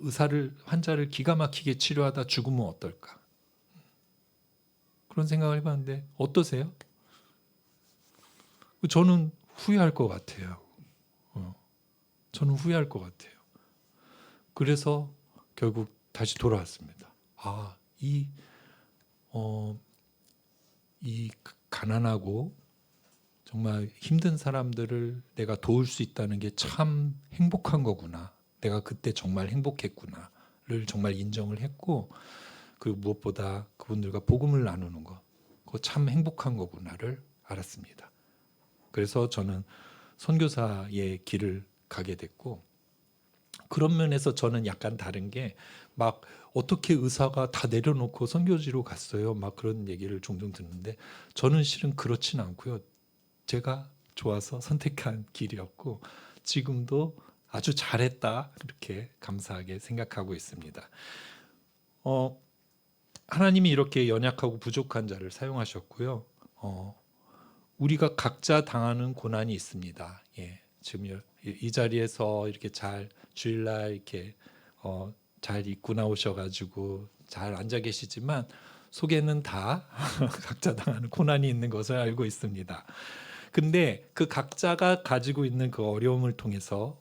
환자를 기가 막히게 치료하다 죽으면 어떨까? 그런 생각을 해봤는데 어떠세요? 저는 후회할 것 같아요. 저는 후회할 것 같아요. 그래서 결국 다시 돌아왔습니다. 아, 이 가난하고 정말 힘든 사람들을 내가 도울 수 있다는 게 참 행복한 거구나. 내가 그때 정말 행복했구나를 정말 인정을 했고, 그리고 무엇보다 그분들과 복음을 나누는 거, 그거 참 행복한 거구나를 알았습니다. 그래서 저는 선교사의 길을 가게 됐고, 그런 면에서 저는 약간 다른 게 막 어떻게 의사가 다 내려놓고 선교지로 갔어요. 막 그런 얘기를 종종 듣는데 저는 실은 그렇진 않고요. 제가 좋아서 선택한 길이었고 지금도 아주 잘했다 이렇게 감사하게 생각하고 있습니다. 하나님이 이렇게 연약하고 부족한 자를 사용하셨고요. 우리가 각자 당하는 고난이 있습니다. 예, 지금 이 자리에서 이렇게 잘 주일날 이렇게 잘 입고 나오셔가지고 잘 앉아 계시지만 속에는 다 각자 당하는 고난이 있는 것을 알고 있습니다. 근데 그 각자가 가지고 있는 그 어려움을 통해서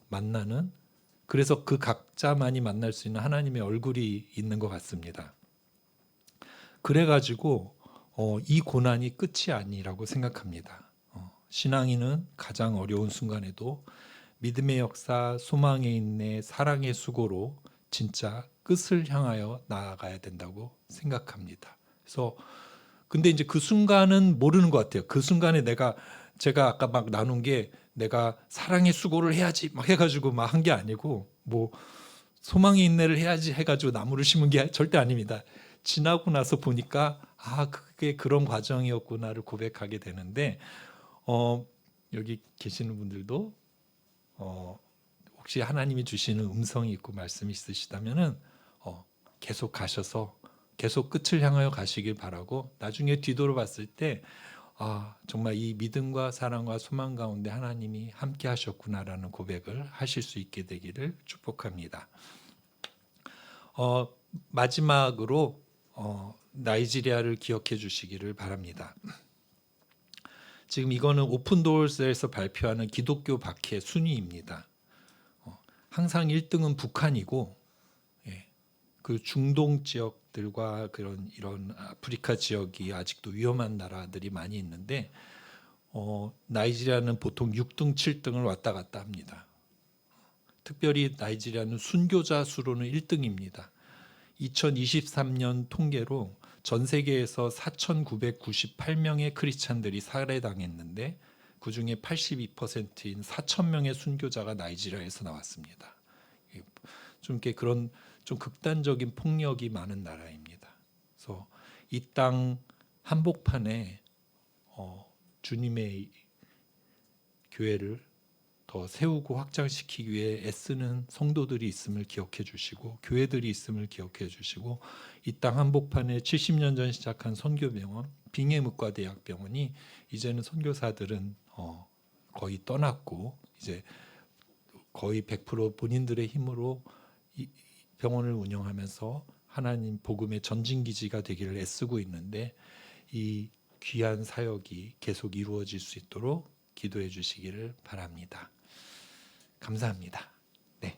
그래서 그 각자만이 만날 수 있는 하나님의 얼굴이 있는 것 같습니다. 그래가지고 이 고난이 끝이 아니라고 생각합니다. 신앙인은 가장 어려운 순간에도 믿음의 역사, 소망의 인내, 사랑의 수고로 진짜 끝을 향하여 나아가야 된다고 생각합니다. 그래서 근데 이제 그 순간은 모르는 것 같아요. 그 순간에 제가 아까 막 나눈 게 내가 사랑의 수고를 해야지 막 해가지고 막 한 게 아니고 뭐 소망의 인내를 해야지 해가지고 나무를 심은 게 절대 아닙니다. 지나고 나서 보니까 아 그게 그런 과정이었구나를 고백하게 되는데 여기 계시는 분들도 혹시 하나님이 주시는 음성이 있고 말씀이 있으시다면은 계속 가셔서 계속 끝을 향하여 가시길 바라고 나중에 뒤돌아봤을 때 정말 이 믿음과 사랑과 소망 가운데 하나님이 함께 하셨구나라는 고백을 하실 수 있게 되기를 축복합니다. 마지막으로 나이지리아를 기억해 주시기를 바랍니다. 지금 이거는 오픈도어스에서 발표하는 기독교 박해 순위입니다. 항상 1등은 북한이고 그 중동 지역들과 이런 아프리카 지역이 아직도 위험한 나라들이 많이 있는데 나이지리아는 보통 6등, 7등을 왔다 갔다 합니다. 특별히 나이지리아는 순교자 수로는 1등입니다. 2023년 통계로 전 세계에서 4,998명의 크리스찬들이 살해당했는데 그중에 82%인 4,000명의 순교자가 나이지리아에서 나왔습니다. 좀 이렇게 그런 좀 극단적인 폭력이 많은 나라입니다. 그래서 이 땅 한복판에 주님의 교회를 더 세우고 확장시키기 위해 애쓰는 성도들이 있음을 기억해 주시고 교회들이 있음을 기억해 주시고 이 땅 한복판에 70년 전 시작한 선교병원 빙해문과대학병원이 이제는 선교사들은 거의 떠났고 이제 거의 100% 본인들의 힘으로 이 병원을 운영하면서 하나님 복음의 전진기지가 되기를 애쓰고 있는데 이 귀한 사역이 계속 이루어질 수 있도록 기도해 주시기를 바랍니다. 감사합니다. 네.